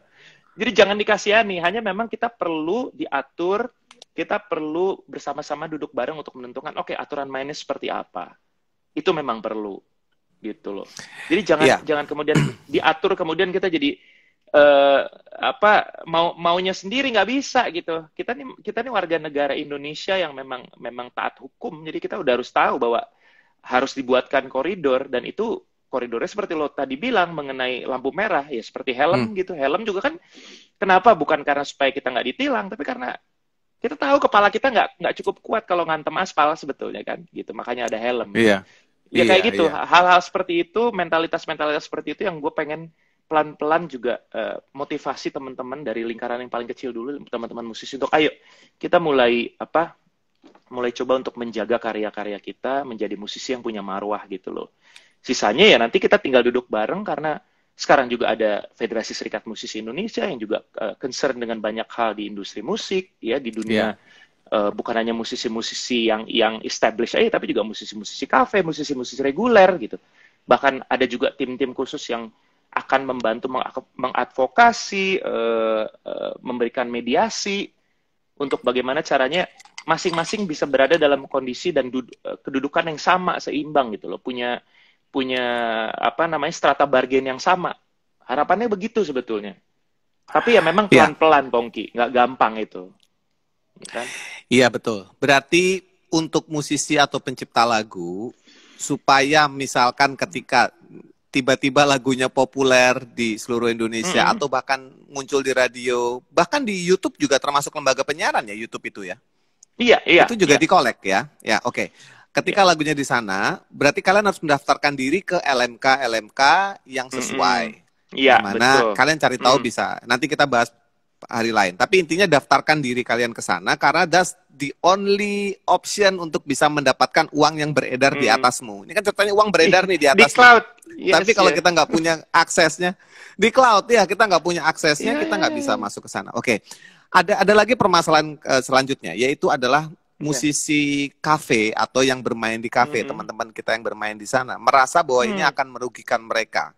Jadi jangan dikasihani, hanya memang kita perlu diatur. Kita perlu bersama-sama duduk bareng untuk menentukan, oke, aturan mainnya seperti apa. Itu memang perlu, gitu loh. Jadi jangan kemudian diatur, kemudian kita jadi maunya sendiri, nggak bisa gitu. Kita nih warga negara Indonesia yang memang taat hukum, jadi kita udah harus tahu bahwa harus dibuatkan koridor, dan itu koridornya seperti lo tadi bilang mengenai lampu merah, ya seperti helm gitu. Helm juga kan, kenapa? Bukan karena supaya kita nggak ditilang, tapi karena kita tahu kepala kita nggak cukup kuat kalau ngantem aspal sebetulnya kan, gitu. Makanya ada helm. Ya kayak gitu. Hal-hal seperti itu, mentalitas seperti itu yang gue pengen pelan-pelan juga motivasi teman-teman dari lingkaran yang paling kecil dulu, teman-teman musisi, untuk ayo kita mulai coba untuk menjaga karya-karya kita, menjadi musisi yang punya marwah gitu loh. Sisanya ya nanti kita tinggal duduk bareng, karena sekarang juga ada Federasi Serikat Musisi Indonesia yang juga concern dengan banyak hal di industri musik ya, di dunia. Bukan hanya musisi-musisi yang established aja, tapi juga musisi-musisi kafe, musisi-musisi reguler gitu. Bahkan ada juga tim-tim khusus yang akan membantu mengadvokasi, memberikan mediasi untuk bagaimana caranya masing-masing bisa berada dalam kondisi dan kedudukan yang sama, seimbang gitu loh, punya strata bargain yang sama. Harapannya begitu sebetulnya. Tapi ya memang pelan-pelan, Pongki, nggak gampang itu. kan? Iya betul. Berarti untuk musisi atau pencipta lagu, supaya misalkan ketika tiba-tiba lagunya populer di seluruh Indonesia Mm-mm. atau bahkan muncul di radio, bahkan di YouTube juga termasuk lembaga penyiaran ya YouTube itu ya. Iya, iya, Itu juga iya, dikolek ya. Ya, oke. Ketika iya. lagunya di sana, berarti kalian harus mendaftarkan diri ke LMK yang Mm-mm. sesuai. Iya, Di mana betul. kalian cari tahu Mm. bisa. Nanti kita bahas hari lain. Tapi intinya daftarkan diri kalian ke sana karena that's the only option untuk bisa mendapatkan uang yang beredar di Mm. atasmu. Ini kan ceritanya uang Ih, beredar nih di di atasmu. cloud. Tapi Yes, kalau ya. kita nggak punya aksesnya di cloud ya, kita nggak punya aksesnya, Iya, kita iya, nggak iya, bisa iya. masuk ke sana. Oke, ada lagi permasalahan selanjutnya, yaitu adalah Iya. musisi kafe atau yang bermain di kafe, Mm-mm. teman-teman kita yang bermain di sana merasa bahwa ini Hmm. akan merugikan mereka.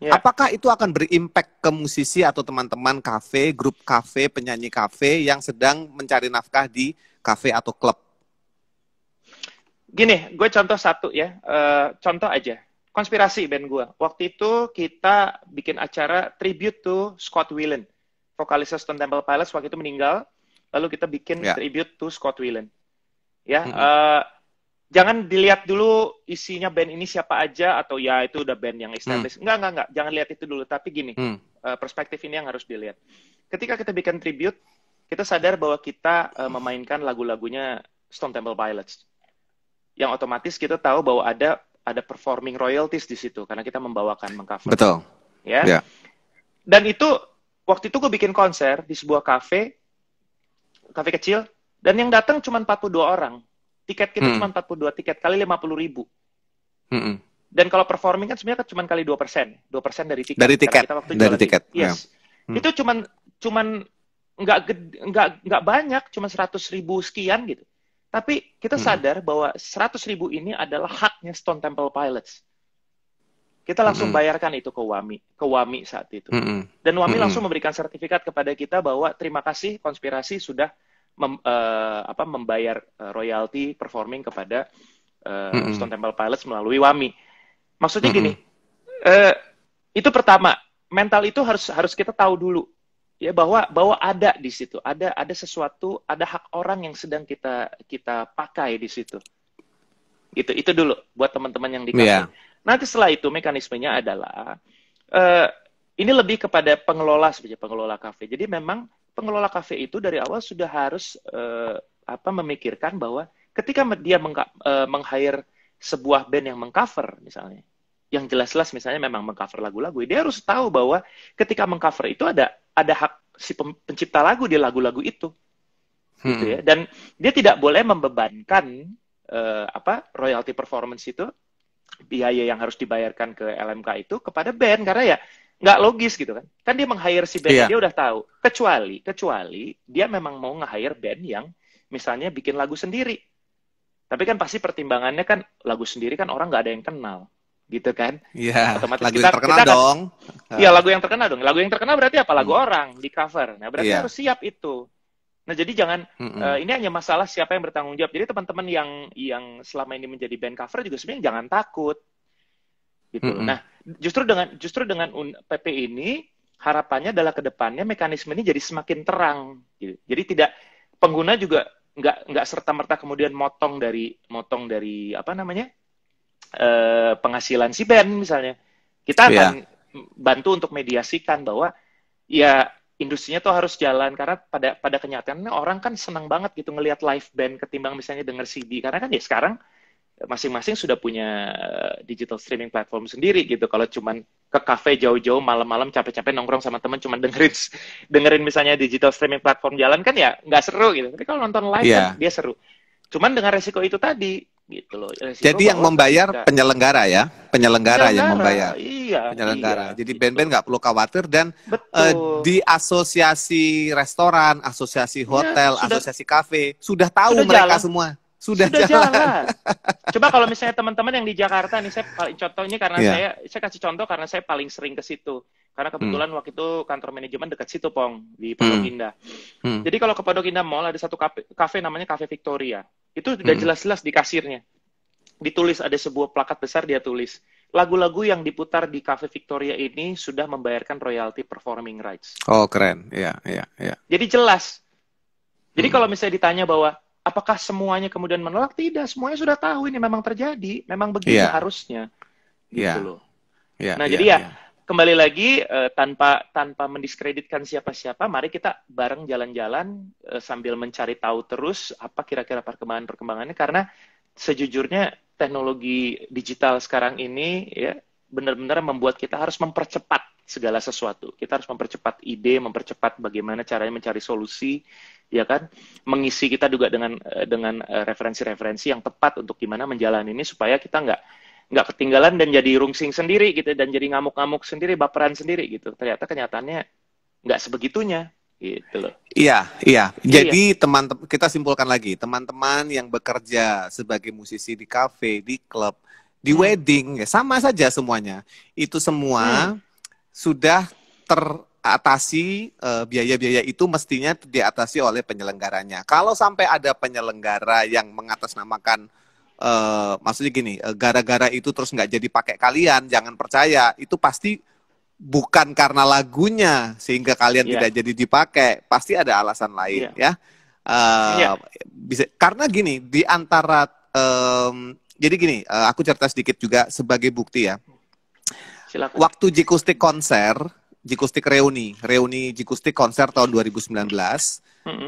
Ya. Apakah itu akan berimpact ke musisi atau teman-teman kafe, grup kafe, penyanyi kafe yang sedang mencari nafkah di kafe atau klub? Gini, gue contoh satu ya. Contoh aja. Konspirasi band gue. Waktu itu kita bikin acara tribute to Scott Weiland. Vokalisnya Stone Temple Pilots waktu itu meninggal. Lalu kita bikin Ya. tribute to Scott Weiland. Ya, Mm-mm. jangan dilihat dulu isinya band ini siapa aja atau ya itu udah band yang Hmm. established. Enggak. Jangan lihat itu dulu. Tapi gini, Hmm. perspektif ini yang harus dilihat. Ketika kita bikin tribute, kita sadar bahwa kita memainkan lagu-lagunya Stone Temple Pilots. Yang otomatis kita tahu bahwa ada performing royalties di situ karena kita membawakan mengcover. Betul. Ya. Ya. Dan itu waktu itu gue bikin konser di sebuah kafe kecil dan yang datang cuma 42 orang. Tiket kita cuma 42 tiket kali 50.000. Mm-mm. Dan kalau performing kan sebenarnya cuma kali 2%. 2% dari tiket. Dari Karena tiket. kita waktu Dari jualan tiket. tiket. Yes. Ya. Itu cuman nggak banyak, cuma 100.000 sekian gitu. Tapi kita sadar bahwa 100.000 ini adalah haknya Stone Temple Pilots. Kita langsung bayarkan itu ke Wami saat itu. Dan Wami langsung memberikan sertifikat kepada kita bahwa terima kasih konspirasi sudah membayar royalti performing kepada Stone Temple Pilots melalui Wami. Maksudnya gini, itu pertama, mental itu harus kita tahu dulu. Ya bahwa ada di situ, ada sesuatu, ada hak orang yang sedang kita pakai di situ. Itu dulu buat teman-teman yang di kafe. Yeah. Nanti setelah itu mekanismenya adalah ini lebih kepada pengelola kafe. Jadi memang pengelola kafe itu dari awal sudah harus memikirkan bahwa ketika dia meng-hire sebuah band yang meng-cover misalnya, yang jelas-jelas misalnya memang meng-cover lagu-lagu, dia harus tahu bahwa ketika meng-cover itu ada hak si pencipta lagu di lagu-lagu itu, gitu ya. Dan dia tidak boleh membebankan royalty performance itu, biaya yang harus dibayarkan ke LMK itu kepada band karena ya nggak logis gitu kan. Kan dia meng-hire si band, dia udah tahu. Kecuali dia memang mau nge-hire band yang misalnya bikin lagu sendiri. Tapi kan pasti pertimbangannya kan lagu sendiri kan orang nggak ada yang kenal. Gitu kan? Iya, otomatis lagu yang terkenal dong. Iya, lagu yang terkenal dong. Lagu yang terkenal berarti apa? Lagu orang di cover. Nah, berarti harus siap itu. Nah, jadi jangan ini hanya masalah siapa yang bertanggung jawab. Jadi teman-teman yang selama ini menjadi band cover juga sebenarnya jangan takut. Gitu. Nah, justru dengan PP ini harapannya adalah ke depannya mekanisme ini jadi semakin terang. Gitu. Jadi tidak pengguna juga nggak serta-merta kemudian motong dari penghasilan si band misalnya. Kita akan bantu untuk mediasikan bahwa ya industrinya tuh harus jalan karena pada kenyataannya orang kan senang banget gitu ngelihat live band ketimbang misalnya denger CD karena kan ya sekarang masing-masing sudah punya digital streaming platform sendiri gitu. Kalau cuman ke kafe jauh-jauh malam-malam capek-capek nongkrong sama temen cuman dengerin misalnya digital streaming platform jalan kan ya nggak seru gitu. Tapi kalau nonton live kan dia seru. Cuman dengan resiko itu tadi gitu loh. Jadi yang membayar penyelenggara ya, penyelenggara yang membayar. Iya. Penyelenggara. Iya, jadi gitu. band-band nggak perlu khawatir dan di asosiasi restoran, asosiasi hotel, asosiasi kafe sudah tahu mereka jalan. Semua. Sudah jalan. Coba kalau misalnya teman-teman yang di Jakarta nih, saya paling contohnya karena saya kasih contoh karena saya paling sering ke situ. Karena kebetulan waktu itu kantor manajemen dekat situ, Pong, di Pondok Indah. Jadi kalau ke Pondok Indah Mall ada satu kafe namanya Cafe Victoria. Itu udah jelas-jelas di kasirnya. Ditulis ada sebuah plakat besar dia tulis, lagu-lagu yang diputar di Cafe Victoria ini sudah membayarkan royalty performing rights. Oh, keren. Iya. Jadi jelas. Jadi kalau misalnya ditanya bahwa apakah semuanya kemudian menolak, tidak, semuanya sudah tahu ini memang terjadi, memang begini Iya, harusnya, gitu iya, loh. iya, Nah, iya, jadi ya iya. kembali lagi tanpa mendiskreditkan siapa-siapa, mari kita bareng jalan-jalan sambil mencari tahu terus apa kira-kira perkembangannya, karena sejujurnya teknologi digital sekarang ini ya benar-benar membuat kita harus mempercepat segala sesuatu. Kita harus mempercepat ide, mempercepat bagaimana caranya mencari solusi, ya kan? Mengisi kita juga dengan referensi-referensi yang tepat untuk gimana menjalani ini supaya kita nggak ketinggalan dan jadi rungsing sendiri gitu, dan jadi ngamuk-ngamuk sendiri, baperan sendiri gitu. Ternyata kenyataannya nggak sebegitunya gitu loh. Iya, iya. Iya. Jadi kita simpulkan lagi, teman-teman yang bekerja sebagai musisi di kafe, di klub, di Hmm. wedding, ya sama saja semuanya. Itu semua Hmm. sudah teratasi, biaya-biaya itu mestinya diatasi oleh penyelenggaranya. Kalau sampai ada penyelenggara yang mengatasnamakan, maksudnya gini, gara-gara itu terus nggak jadi pakai kalian, jangan percaya, itu pasti bukan karena lagunya sehingga kalian Iya. tidak jadi dipakai, pasti ada alasan lain Iya. ya. Iya. Bisa karena gini di antara jadi gini, aku cerita sedikit juga sebagai bukti ya. Silakan. Waktu Jikustik konser, Jikustik reuni Jikustik konser tahun 2019,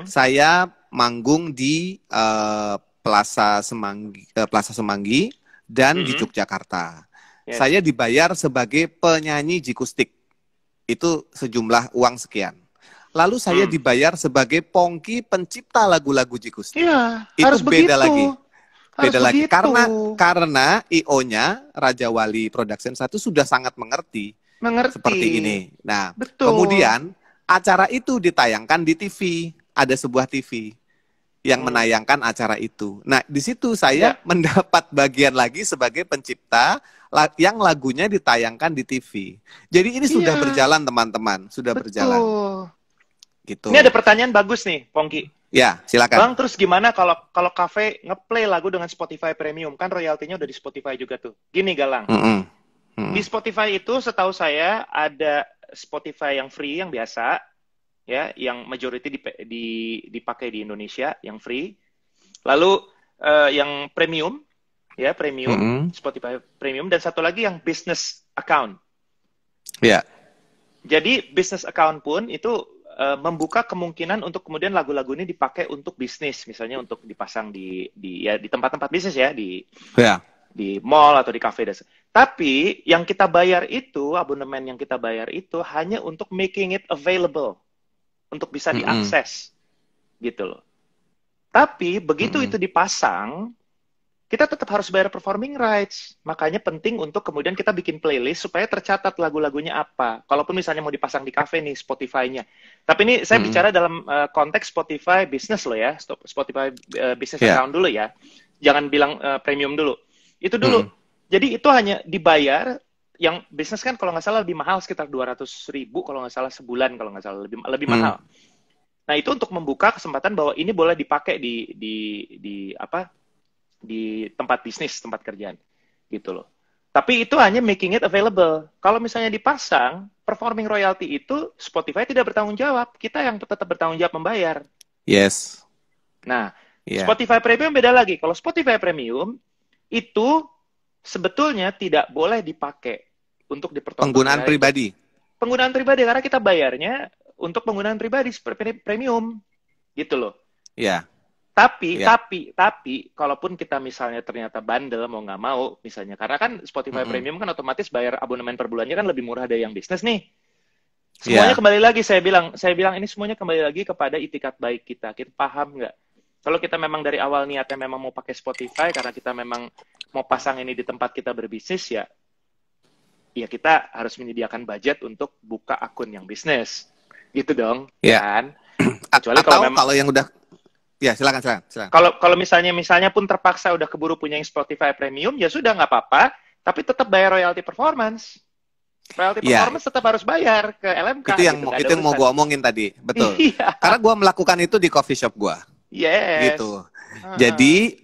saya manggung di Plaza Semanggi dan di Yogyakarta. Yes. Saya dibayar sebagai penyanyi Jikustik. Itu sejumlah uang sekian. Lalu saya dibayar sebagai Pongki pencipta lagu-lagu Jikustik. Iya, Itu harus beda begitu. lagi. Harus Beda lagi. begitu. Karena IO-nya, Raja Wali Production 1 sudah sangat mengerti seperti ini. Nah, Betul. kemudian acara itu ditayangkan di TV. Ada sebuah TV yang menayangkan acara itu. Nah, di situ saya mendapat bagian lagi sebagai pencipta yang lagunya ditayangkan di TV. Jadi ini sudah berjalan, teman-teman, sudah berjalan. Gitu. Ini ada pertanyaan bagus nih, Pongki. Ya, silakan. Bang, terus gimana kalau kafe ngeplay lagu dengan Spotify Premium? Kan royaltinya udah di Spotify juga tuh. Gini, Galang. Di Spotify itu setahu saya ada Spotify yang free, yang biasa, ya, yang majority dipakai di Indonesia, yang free. Lalu yang premium, ya, premium, Spotify Premium, dan satu lagi yang business account. Ya. Jadi business account pun itu membuka kemungkinan untuk kemudian lagu-lagu ini dipakai untuk bisnis, misalnya untuk dipasang di tempat-tempat bisnis ya, di mall atau di kafe. Tapi yang kita bayar itu, abonemen yang kita bayar itu hanya untuk making it available, untuk bisa diakses, gitu loh. Tapi begitu itu dipasang, kita tetap harus bayar performing rights. Makanya penting untuk kemudian kita bikin playlist supaya tercatat lagu-lagunya apa. Kalaupun misalnya mau dipasang di kafe nih Spotify-nya. Tapi ini saya bicara dalam konteks Spotify business loh ya. Spotify business account dulu ya. Jangan bilang premium dulu. Itu dulu. Jadi itu hanya dibayar. Yang bisnis kan kalau nggak salah lebih mahal, sekitar 200.000 kalau nggak salah sebulan, kalau nggak salah lebih mahal. Nah itu untuk membuka kesempatan bahwa ini boleh dipakai di tempat bisnis, tempat kerjaan, gitu loh. Tapi itu hanya making it available. Kalau misalnya dipasang, performing royalty itu Spotify tidak bertanggung jawab. Kita yang tetap bertanggung jawab membayar. Yes. Nah, Spotify Premium beda lagi. Kalau Spotify Premium, itu sebetulnya tidak boleh dipakai untuk dipertontonkan. Penggunaan pribadi. Penggunaan pribadi, karena kita bayarnya untuk penggunaan pribadi seperti premium, gitu loh. Iya. Tapi, kalaupun kita misalnya ternyata bandel, mau nggak mau, misalnya, karena kan Spotify Premium kan otomatis bayar abonemen per bulannya kan lebih murah dari yang bisnis nih. Semuanya kembali lagi, saya bilang ini semuanya kembali lagi kepada itikat baik kita. Kita paham nggak? Kalau kita memang dari awal niatnya memang mau pakai Spotify, karena kita memang mau pasang ini di tempat kita berbisnis, ya kita harus menyediakan budget untuk buka akun yang bisnis. Gitu dong, kan? Kecuali kalau yang udah ya, silakan. Kalau misalnya pun terpaksa udah keburu punya yang Spotify Premium, ya sudah nggak apa-apa, tapi tetap bayar royalty performance. Royalty performance tetap harus bayar ke LMK. Itu yang mau gue omongin tadi, betul. Karena gue melakukan itu di coffee shop gue. Yes. Gitu. Jadi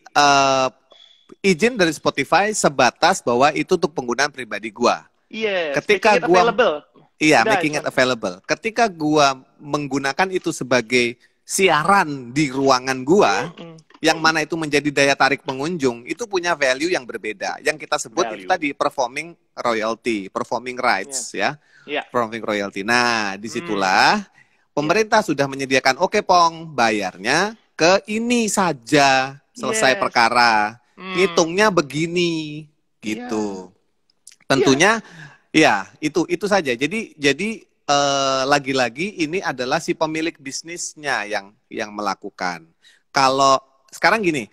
izin dari Spotify sebatas bahwa itu untuk penggunaan pribadi gue. Yes. Ketika gue making it available. Ketika gue menggunakan itu sebagai siaran di ruangan gua, Mm-mm. yang mana itu menjadi daya tarik pengunjung, itu punya value yang berbeda. Yang kita sebut itu Value. tadi performing royalty, performing Ya. rights ya, Ya. performing royalty. Nah, Hmm. disitulah Ya. pemerintah sudah menyediakan, oke Pong, bayarnya ke ini saja, selesai Yes. perkara. Hmm. Ngitungnya begini, Ya. gitu. Ya. Tentunya, ya itu saja. Jadi lagi-lagi ini adalah si pemilik bisnisnya yang melakukan. Kalau sekarang gini,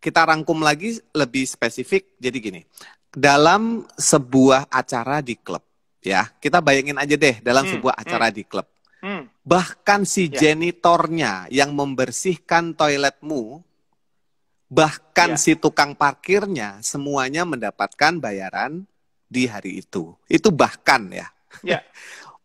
kita rangkum lagi lebih spesifik. Jadi gini, dalam sebuah acara di klub, ya kita bayangin aja deh dalam sebuah acara di klub. Bahkan si Ya. janitornya yang membersihkan toiletmu, bahkan Ya. si tukang parkirnya, semuanya mendapatkan bayaran di hari itu. Itu bahkan ya. Ya.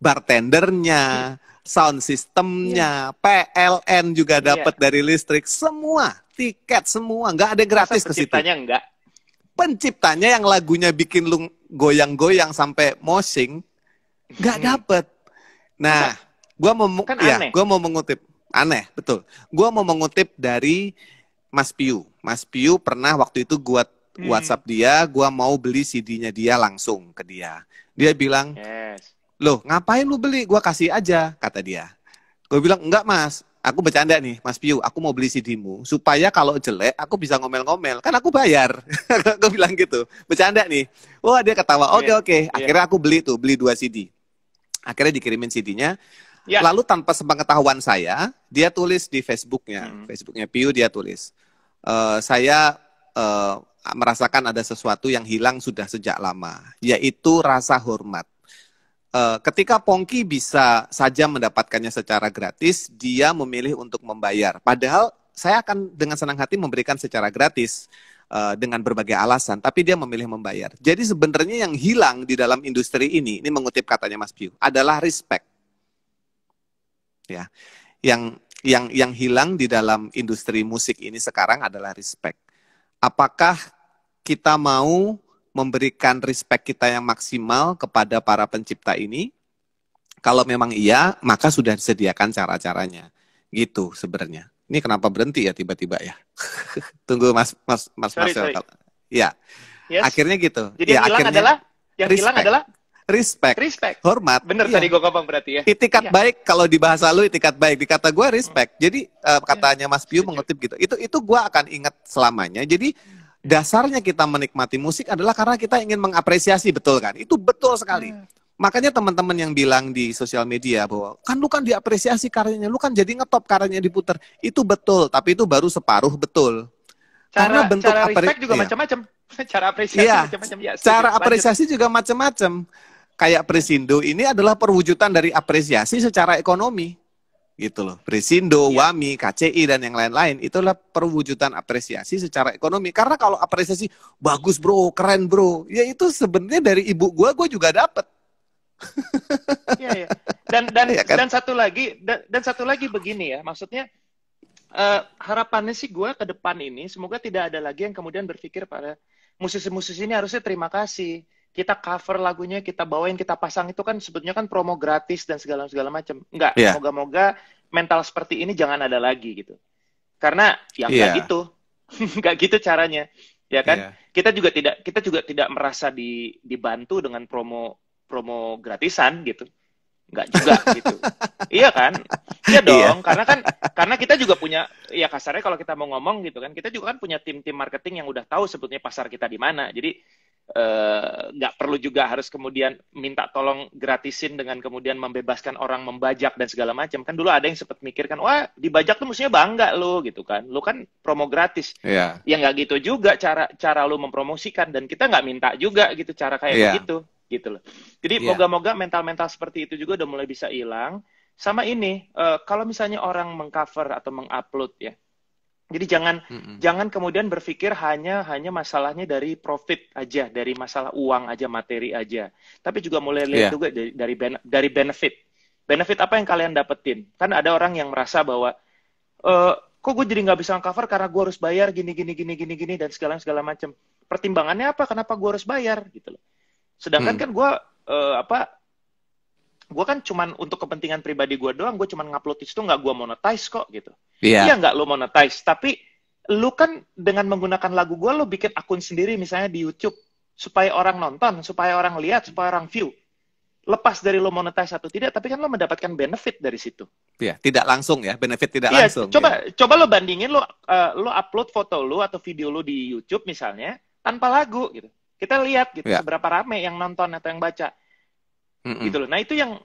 Bartendernya, sound systemnya, PLN juga dapat dari listrik, semua tiket semua, nggak ada gratis ke situ. Penciptanya enggak. Penciptanya yang lagunya bikin lu goyang-goyang sampai moshing, nggak dapet. Nah, gua mau Kan ya, aneh. gua mau mengutip, aneh betul. Gua mau mengutip dari Mas Piu. Mas Piu pernah waktu itu gua WhatsApp dia, gua mau beli CD-nya dia langsung ke dia. Dia bilang, Yes. loh ngapain lu beli? Gua kasih aja, kata dia. Gue bilang, enggak mas, aku bercanda nih, Mas Piu, aku mau beli CD-mu, supaya kalau jelek, aku bisa ngomel-ngomel, kan aku bayar. Gue bilang gitu, bercanda nih. Wah dia ketawa, oke. Akhirnya aku beli 2 CD. Akhirnya dikirimin CD-nya, Ya. lalu tanpa sepengetahuan saya, dia tulis di Facebooknya, Facebooknya Piu dia tulis, saya merasakan ada sesuatu yang hilang sudah sejak lama, yaitu rasa hormat. Ketika Pongki bisa saja mendapatkannya secara gratis, dia memilih untuk membayar. Padahal saya akan dengan senang hati memberikan secara gratis dengan berbagai alasan, tapi dia memilih membayar. Jadi sebenarnya yang hilang di dalam industri ini mengutip katanya Mas Piu, adalah respect. Ya, yang hilang di dalam industri musik ini sekarang adalah respect. Apakah kita mau memberikan respect kita yang maksimal kepada para pencipta ini? Kalau memang iya, maka sudah disediakan cara-caranya. Gitu sebenarnya. Ini kenapa berhenti ya tiba-tiba ya? Tunggu Mas Marcel. Ya. Yes. Akhirnya gitu. Jadi ya, yang hilang adalah respect. Hormat. Bener iya. tadi gue ngomong berarti ya. Itikat baik, kalau di bahasa lu itikat baik, di kata gue respect. Jadi katanya Mas Piu mengutip gitu. Itu gue akan ingat selamanya. Jadi dasarnya kita menikmati musik adalah karena kita ingin mengapresiasi, betul kan? Itu betul sekali. Makanya teman-teman yang bilang di sosial media bahwa kan lu kan diapresiasi karyanya, lu kan jadi ngetop karyanya diputar. Itu betul, tapi itu baru separuh betul. Karena bentuk respect juga macam-macam. Cara apresiasi macam-macam. Ya, cara apresiasi juga macam-macam. Kayak Presindo ini adalah perwujudan dari apresiasi secara ekonomi. Gitu loh. Presindo, WAMI, KCI dan yang lain-lain itulah perwujudan apresiasi secara ekonomi. Karena kalau apresiasi bagus bro, keren bro, ya itu sebenarnya dari ibu gue juga dapet. Iya. Dan satu lagi begini ya, maksudnya harapannya sih gue ke depan ini semoga tidak ada lagi yang kemudian berpikir pada musisi-musisi ini harusnya terima kasih. Kita cover lagunya, kita bawain, kita pasang, itu kan sebetulnya kan promo gratis dan segala macam. Enggak, moga-moga mental seperti ini jangan ada lagi gitu. Karena ya enggak gitu. Enggak gitu caranya. Ya kan? Kita juga tidak merasa dibantu dengan promo gratisan gitu. Enggak juga gitu. Iya kan? Iya dong, karena kita juga punya, ya kasarnya kalau kita mau ngomong gitu kan, kita juga kan punya tim-tim marketing yang udah tahu sebetulnya pasar kita di mana. Jadi nggak perlu juga harus kemudian minta tolong gratisin dengan kemudian membebaskan orang membajak dan segala macam. Kan dulu ada yang sempat mikir kan, wah dibajak tuh mestinya bangga lo gitu kan, lo kan promo gratis. Ya nggak gitu juga cara lo mempromosikan, dan kita nggak minta juga gitu cara kayak gitu loh. Jadi moga-moga mental-mental seperti itu juga udah mulai bisa hilang. Sama ini, kalau misalnya orang mengcover atau mengupload ya, jadi jangan kemudian berpikir hanya masalahnya dari profit aja, dari masalah uang aja, materi aja. Tapi juga mulai lihat juga dari benefit. Benefit apa yang kalian dapetin? Kan ada orang yang merasa bahwa kok gue jadi nggak bisa cover karena gue harus bayar gini dan segala macam. Pertimbangannya apa? Kenapa gue harus bayar gitu loh. Sedangkan kan gue gue kan cuman untuk kepentingan pribadi gue doang, gue cuman ngupload itu nggak gue monetize kok gitu. Iya. Iya nggak lo monetize, tapi lu kan dengan menggunakan lagu gue, lo bikin akun sendiri misalnya di YouTube supaya orang nonton, supaya orang lihat, supaya orang view. Lepas dari lo monetize atau tidak, tapi kan lo mendapatkan benefit dari situ. Iya, tidak langsung ya, benefit tidak Iya, langsung. coba lo bandingin, lo upload foto lo atau video lo di YouTube misalnya tanpa lagu gitu. Kita lihat gitu seberapa rame yang nonton atau yang baca. Gitu loh. Nah itu yang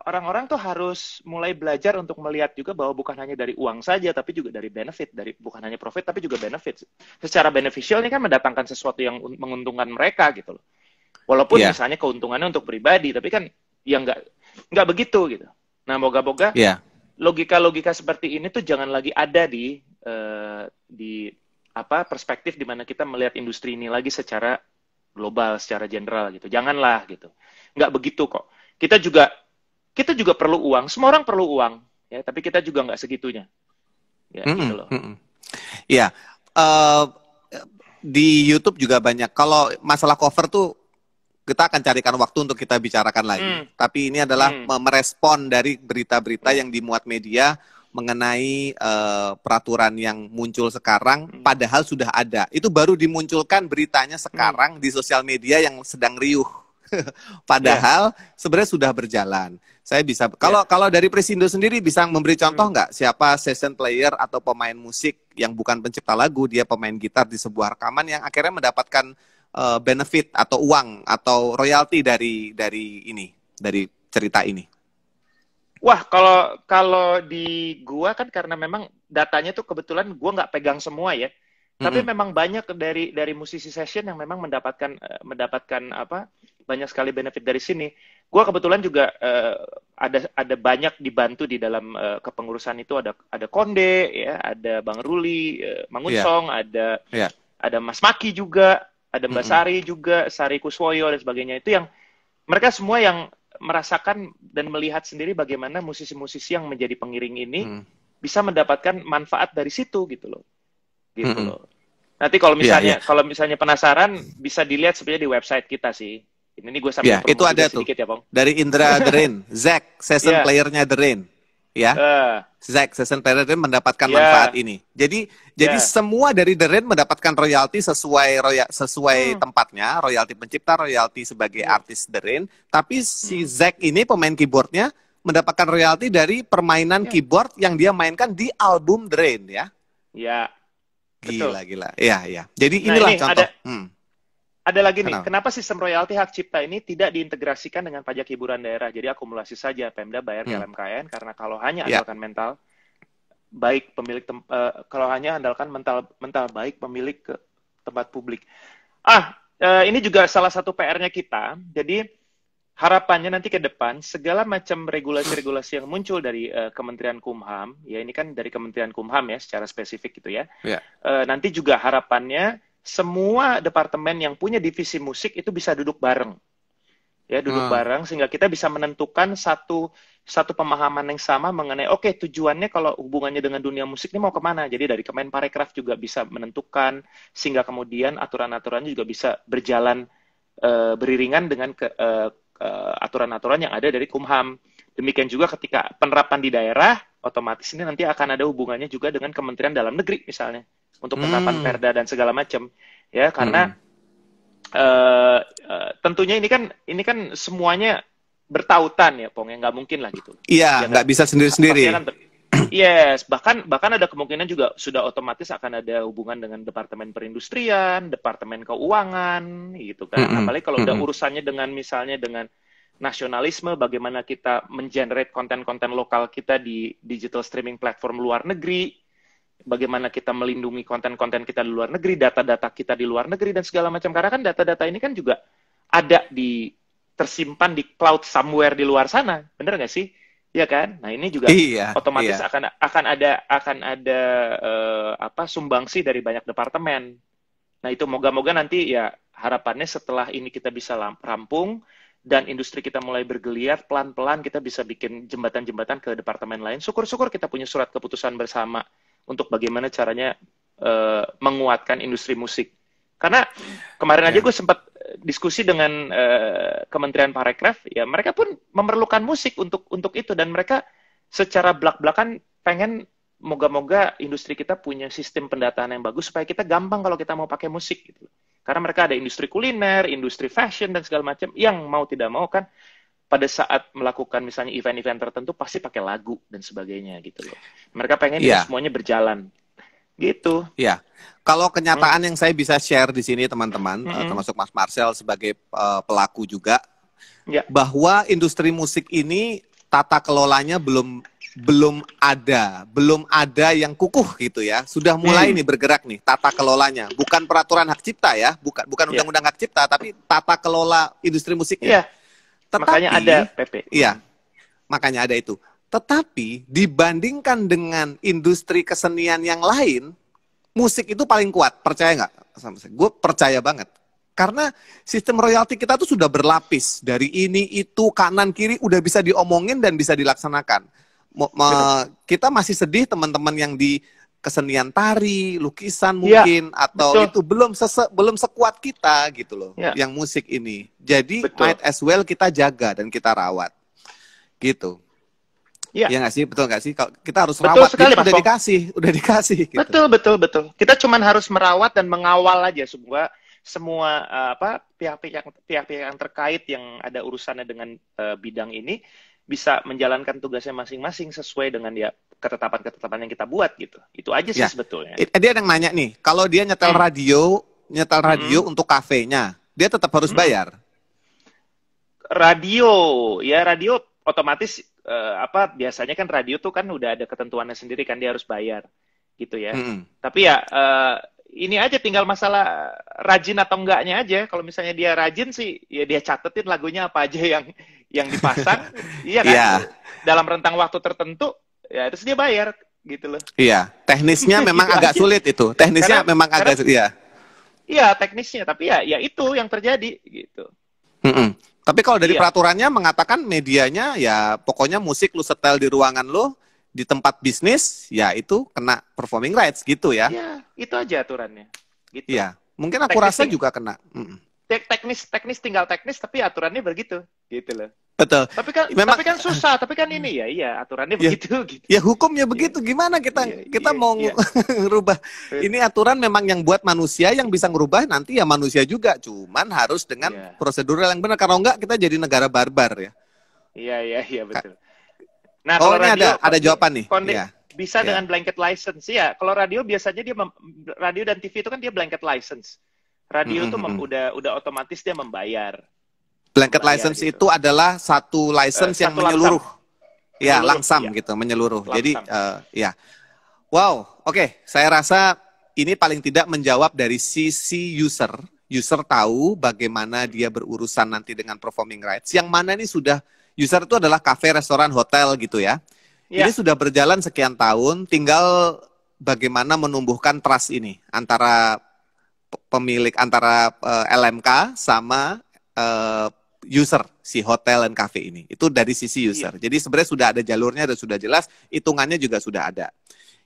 orang-orang tuh harus mulai belajar untuk melihat juga bahwa bukan hanya dari uang saja, tapi juga dari benefit, bukan hanya profit tapi juga benefit. Secara beneficial ini kan mendatangkan sesuatu yang menguntungkan mereka gitu loh. Walaupun misalnya keuntungannya untuk pribadi, tapi kan ya nggak begitu gitu. Nah moga-moga logika-logika seperti ini tuh jangan lagi ada di perspektif di mana kita melihat industri ini lagi secara global, secara general gitu. Janganlah gitu. Nggak begitu kok. Kita juga perlu uang. Semua orang perlu uang, ya. Tapi kita juga nggak segitunya, ya gitu loh. Iya, di YouTube juga banyak. Kalau masalah cover tuh kita akan carikan waktu untuk kita bicarakan lagi. Tapi ini adalah merespon dari berita-berita yang dimuat media mengenai peraturan yang muncul sekarang, padahal sudah ada. Itu baru dimunculkan beritanya sekarang di sosial media yang sedang riuh. Padahal sebenarnya sudah berjalan. Saya bisa kalau dari Presindo sendiri bisa memberi contoh nggak siapa session player atau pemain musik yang bukan pencipta lagu, dia pemain gitar di sebuah rekaman yang akhirnya mendapatkan benefit atau uang atau royalti dari cerita ini. Wah, kalau di gua kan karena memang datanya tuh kebetulan gua nggak pegang semua ya. Tapi memang banyak dari musisi session yang memang mendapatkan banyak sekali benefit dari sini. Gua kebetulan juga ada banyak dibantu di dalam kepengurusan itu, ada Konde ya, ada Bang Ruli, Mang Unsong, ada Mas Maki juga, ada Mbak Sari juga, Sari Kuswoyo dan sebagainya. Itu yang mereka semua yang merasakan dan melihat sendiri bagaimana musisi-musisi yang menjadi pengiring ini bisa mendapatkan manfaat dari situ gitu loh. Gitu loh. Nanti kalau misalnya penasaran bisa dilihat sebenarnya di website kita sih. Ini gue sambil promo itu ada tuh sedikit ya, Bang. Dari Indra The Rain, Zack session playernya The Rain. Ya. Zack session player The Rain mendapatkan manfaat ini. Jadi semua dari The Rain mendapatkan royalti sesuai tempatnya, royalti pencipta, royalti sebagai artis The Rain, tapi si Zack ini pemain keyboardnya mendapatkan royalti dari permainan keyboard yang dia mainkan di album The Rain ya. Iya. Gila. Iya. Jadi inilah contoh. Ada lagi nih, kenapa sistem royalti hak cipta ini tidak diintegrasikan dengan pajak hiburan daerah? Jadi akumulasi saja, Pemda bayar ke LMKN, karena kalau hanya andalkan mental baik pemilik kalau hanya andalkan mental baik pemilik ke tempat publik. Ini juga salah satu PR-nya kita. Jadi harapannya nanti ke depan segala macam regulasi-regulasi yang muncul dari Kementerian Kumham, ya ini kan dari Kementerian Kumham ya secara spesifik gitu ya. Nanti juga harapannya semua departemen yang punya divisi musik itu bisa duduk bareng. Ya, duduk bareng sehingga kita bisa menentukan satu pemahaman yang sama mengenai tujuannya kalau hubungannya dengan dunia musik ini mau kemana. Jadi dari Kemenparekraf juga bisa menentukan sehingga kemudian aturan-aturannya juga bisa berjalan beriringan dengan aturan-aturan yang ada dari Kumham. Demikian juga ketika penerapan di daerah, otomatis ini nanti akan ada hubungannya juga dengan Kementerian Dalam Negeri misalnya untuk penerapan perda dan segala macam ya, karena tentunya ini kan semuanya bertautan ya, Pong, ya nggak mungkin lah gitu. Iya, nggak bisa sendiri-sendiri. Yes, bahkan ada kemungkinan juga sudah otomatis akan ada hubungan dengan Departemen Perindustrian, Departemen Keuangan gitu kan. Apalagi kalau udah urusannya dengan misalnya dengan nasionalisme, bagaimana kita mengenerate konten-konten lokal kita di digital streaming platform luar negeri, bagaimana kita melindungi konten-konten kita di luar negeri, data-data kita di luar negeri dan segala macam. Karena kan data-data ini kan juga ada tersimpan di cloud somewhere di luar sana, bener nggak sih? Iya kan? Nah ini juga otomatis akan ada sumbangsi dari banyak departemen. Nah itu moga-moga nanti ya harapannya setelah ini kita bisa rampung dan industri kita mulai bergeliat, pelan-pelan kita bisa bikin jembatan-jembatan ke departemen lain. Syukur-syukur kita punya surat keputusan bersama untuk bagaimana caranya menguatkan industri musik. Karena kemarin aja gue sempat diskusi dengan Kementerian Parekraf, ya mereka pun memerlukan musik untuk itu, dan mereka secara belak-belakan pengen moga-moga industri kita punya sistem pendataan yang bagus supaya kita gampang kalau kita mau pakai musik gitu. Karena mereka ada industri kuliner, industri fashion dan segala macam yang mau tidak mau kan pada saat melakukan misalnya event-event tertentu pasti pakai lagu dan sebagainya gitu loh. Mereka pengen itu semuanya berjalan. Gitu. Iya. Kalau kenyataan yang saya bisa share di sini teman-teman, termasuk Mas Marcel sebagai pelaku juga, bahwa industri musik ini tata kelolanya belum ada yang kukuh gitu ya. Sudah mulai nih bergerak nih tata kelolanya, bukan peraturan hak cipta ya, bukan undang-undang hak cipta, tapi tata kelola industri musiknya. Tetapi, makanya ada PP. Iya. Makanya ada itu. Tetapi dibandingkan dengan industri kesenian yang lain, musik itu paling kuat. Percaya nggak? Gue percaya banget. Karena sistem royalti kita tuh sudah berlapis. Dari ini, itu, kanan, kiri, udah bisa diomongin dan bisa dilaksanakan. Kita masih sedih teman-teman yang di kesenian tari, lukisan mungkin, atau itu belum sekuat kita gitu loh, yang musik ini. Jadi might as well kita jaga dan kita rawat. Gitu. Iya nggak sih, betul nggak sih? Kalau kita harus rawat, sekali, udah dikasih. Gitu. Betul. Kita cuma harus merawat dan mengawal aja semua pihak-pihak yang terkait yang ada urusannya dengan bidang ini bisa menjalankan tugasnya masing-masing sesuai dengan ketetapan-ketetapan yang kita buat gitu. Itu aja sih sebetulnya. Dia yang nanya nih, kalau dia nyetel radio untuk kafenya, dia tetap harus bayar. Radio otomatis biasanya kan radio tuh kan udah ada ketentuannya sendiri kan, dia harus bayar gitu ya. Tapi ya ini aja tinggal masalah rajin atau enggaknya aja. Kalau misalnya dia rajin sih ya dia catetin lagunya apa aja yang dipasang, iya kan? Dalam rentang waktu tertentu ya terus dia bayar gitu loh. Iya, teknisnya memang agak sulit itu. Teknisnya memang agak sulit ya. Iya, teknisnya, tapi ya itu yang terjadi gitu. Tapi kalau dari peraturannya mengatakan medianya ya pokoknya musik lu setel di ruangan lu, di tempat bisnis, ya itu kena performing rights gitu ya. Iya, itu aja aturannya. Gitu. Iya, mungkin aku rasa juga kena. Teknis tinggal teknis, tapi aturannya begitu, gitu loh. Betul. Tapi kan susah, tapi kan ini ya aturannya begitu. Gitu. Ya hukumnya begitu, gimana kita mau ngerubah? Ini aturan memang yang buat manusia, yang bisa ngerubah nanti ya manusia juga. Cuman harus dengan prosedural yang benar, kalau enggak kita jadi negara barbar ya. Iya betul. Nah, kalau ini ada jawaban nih. Bisa dengan blanket license ya. Kalau radio biasanya radio dan TV itu kan dia blanket license. Radio itu udah otomatis dia membayar. Blanket license gitu. Itu adalah satu license yang menyeluruh. Langsam gitu, menyeluruh. Jadi wow, oke. Saya rasa ini paling tidak menjawab dari sisi user. User tahu bagaimana dia berurusan nanti dengan performing rights. Yang mana ini sudah user itu adalah kafe, restoran, hotel gitu ya. Ini sudah berjalan sekian tahun, tinggal bagaimana menumbuhkan trust ini antara pemilik, antara LMK sama user si hotel dan cafe ini. Itu dari sisi user. Jadi sebenarnya sudah ada jalurnya dan sudah jelas, hitungannya juga sudah ada.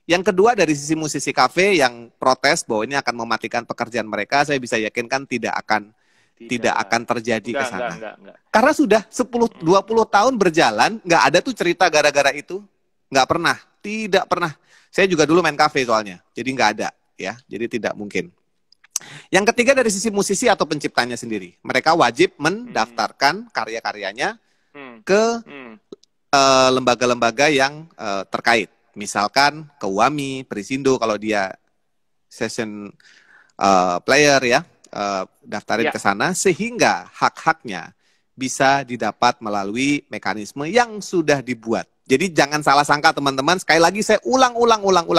Yang kedua dari sisi musisi cafe yang protes bahwa ini akan mematikan pekerjaan mereka, saya bisa yakinkan tidak akan terjadi ke sana. Karena sudah 10-20 tahun berjalan, nggak ada tuh cerita gara-gara itu. Nggak pernah, tidak pernah. Saya juga dulu main cafe soalnya, jadi nggak ada ya, jadi tidak mungkin. Yang ketiga dari sisi musisi atau penciptanya sendiri, mereka wajib mendaftarkan karya-karyanya ke lembaga-lembaga yang terkait, misalkan ke UAMI, Perisindo kalau dia session player ya, daftarin ke sana sehingga hak-haknya bisa didapat melalui mekanisme yang sudah dibuat. Jadi jangan salah sangka teman-teman, sekali lagi saya ulang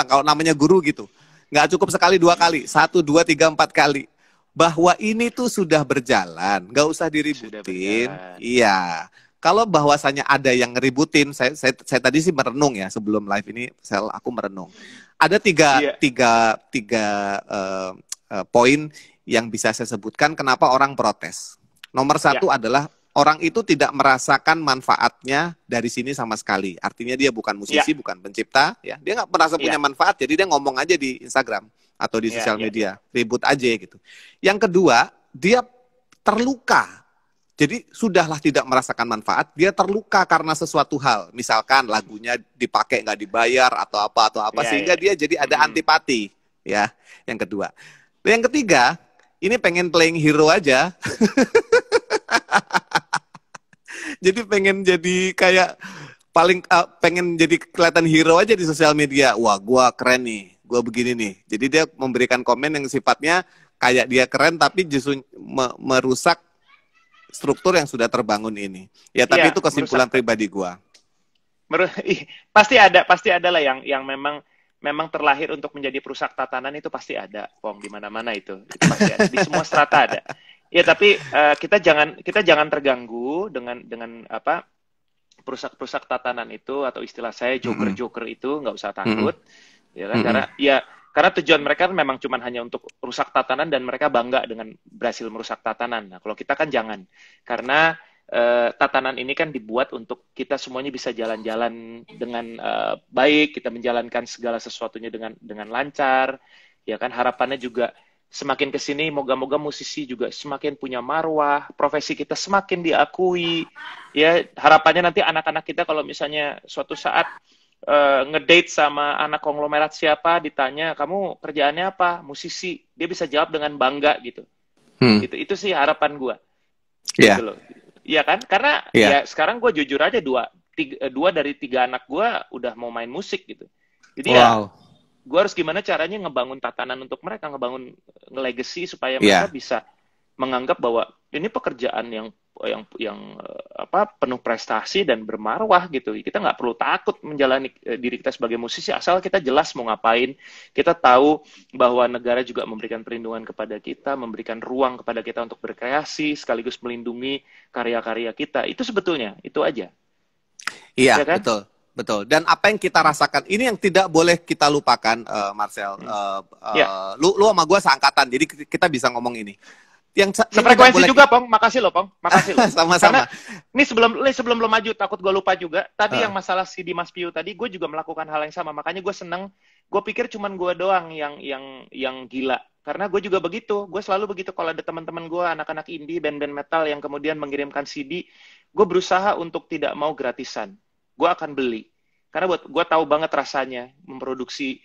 kalau namanya guru gitu. Nggak cukup sekali, 2 kali, 1, 2, 3, 4 kali. Bahwa ini tuh sudah berjalan, nggak usah diributin. Iya. Kalau bahwasannya ada yang ngeributin, saya tadi sih merenung ya sebelum live ini, aku merenung. Ada tiga poin yang bisa saya sebutkan kenapa orang protes. Nomor 1 adalah orang itu tidak merasakan manfaatnya dari sini sama sekali. Artinya dia bukan musisi, bukan pencipta, ya. Dia nggak merasa punya manfaat, jadi dia ngomong aja di Instagram atau di sosial media, ribut aja gitu. Yang kedua, dia terluka. Jadi sudahlah tidak merasakan manfaat, dia terluka karena sesuatu hal. Misalkan lagunya dipakai nggak dibayar atau apa, sehingga dia jadi ada antipati. Ya, yang kedua. Yang ketiga, ini pengen playing hero aja. Jadi pengen jadi kayak pengen jadi kelihatan hero aja di sosial media. Wah, gua keren nih, gua begini nih. Jadi dia memberikan komen yang sifatnya kayak dia keren, tapi justru merusak struktur yang sudah terbangun ini. Ya, tapi itu kesimpulan pribadi gua. Pasti ada lah yang memang terlahir untuk menjadi perusak tatanan, itu pasti ada, Pong, di mana-mana itu pasti ada. Di semua strata ada. Ya, tapi kita jangan terganggu dengan apa perusak tatanan itu, atau istilah saya joker itu, nggak usah takut, ya kan? Karena tujuan mereka memang cuma hanya untuk rusak tatanan, dan mereka bangga dengan berhasil merusak tatanan. Nah, kalau kita kan jangan, karena tatanan ini kan dibuat untuk kita semuanya bisa jalan-jalan dengan baik, kita menjalankan segala sesuatunya dengan lancar, ya kan? Harapannya juga semakin kesini, moga-moga musisi juga semakin punya marwah, profesi kita semakin diakui, ya. Harapannya nanti anak-anak kita kalau misalnya suatu saat ngedate sama anak konglomerat siapa, ditanya kamu kerjaannya apa, musisi, dia bisa jawab dengan bangga gitu. Itu sih harapan gue. Gitu loh. Iya kan? Karena ya sekarang gue jujur aja, dua dari tiga anak gue udah mau main musik gitu. Jadi ya gue harus gimana caranya ngebangun tatanan untuk mereka, ngebangun legacy supaya mereka bisa menganggap bahwa ini pekerjaan yang penuh prestasi dan bermarwah gitu. Kita nggak perlu takut menjalani diri kita sebagai musisi, asal kita jelas mau ngapain. Kita tahu bahwa negara juga memberikan perlindungan kepada kita, memberikan ruang kepada kita untuk berkreasi, sekaligus melindungi karya-karya kita. Itu sebetulnya, itu aja. Iya, ya kan? Betul. Dan apa yang kita rasakan, ini yang tidak boleh kita lupakan, Marcel. Lu sama gue seangkatan, jadi kita bisa ngomong ini. Yang sefrekuensi juga, Pong. Makasih loh, Pong. Makasih loh. Sama-sama. Ini sebelum lo maju, takut gue lupa juga. Tadi yang masalah si Dimas Piu tadi, gue juga melakukan hal yang sama. Makanya gue seneng. Gue pikir cuman gue doang yang gila. Karena gue juga begitu. Gue selalu begitu kalau ada teman-teman gue, anak-anak indie, band-band metal yang kemudian mengirimkan CD, gue berusaha untuk tidak mau gratisan. Gue akan beli. Karena gue tahu banget rasanya memproduksi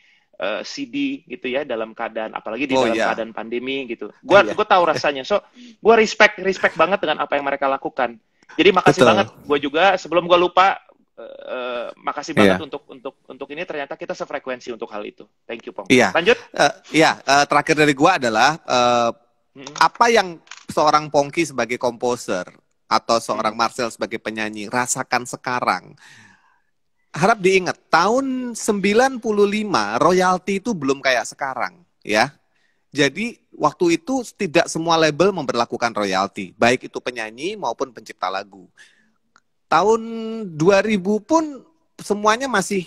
CD gitu ya, dalam keadaan, apalagi di dalam keadaan pandemi gitu. Gue tahu rasanya. So, gue respect banget dengan apa yang mereka lakukan. Jadi makasih banget. Gue juga sebelum gue lupa, makasih banget untuk ini, ternyata kita sefrekuensi untuk hal itu. Thank you, Pong. Lanjut. Terakhir dari gue adalah apa yang seorang Pongki sebagai komposer atau seorang Marcel sebagai penyanyi rasakan sekarang. Harap diingat, tahun 95 royalti itu belum kayak sekarang, ya. Jadi waktu itu tidak semua label memberlakukan royalti, baik itu penyanyi maupun pencipta lagu. Tahun 2000 pun semuanya masih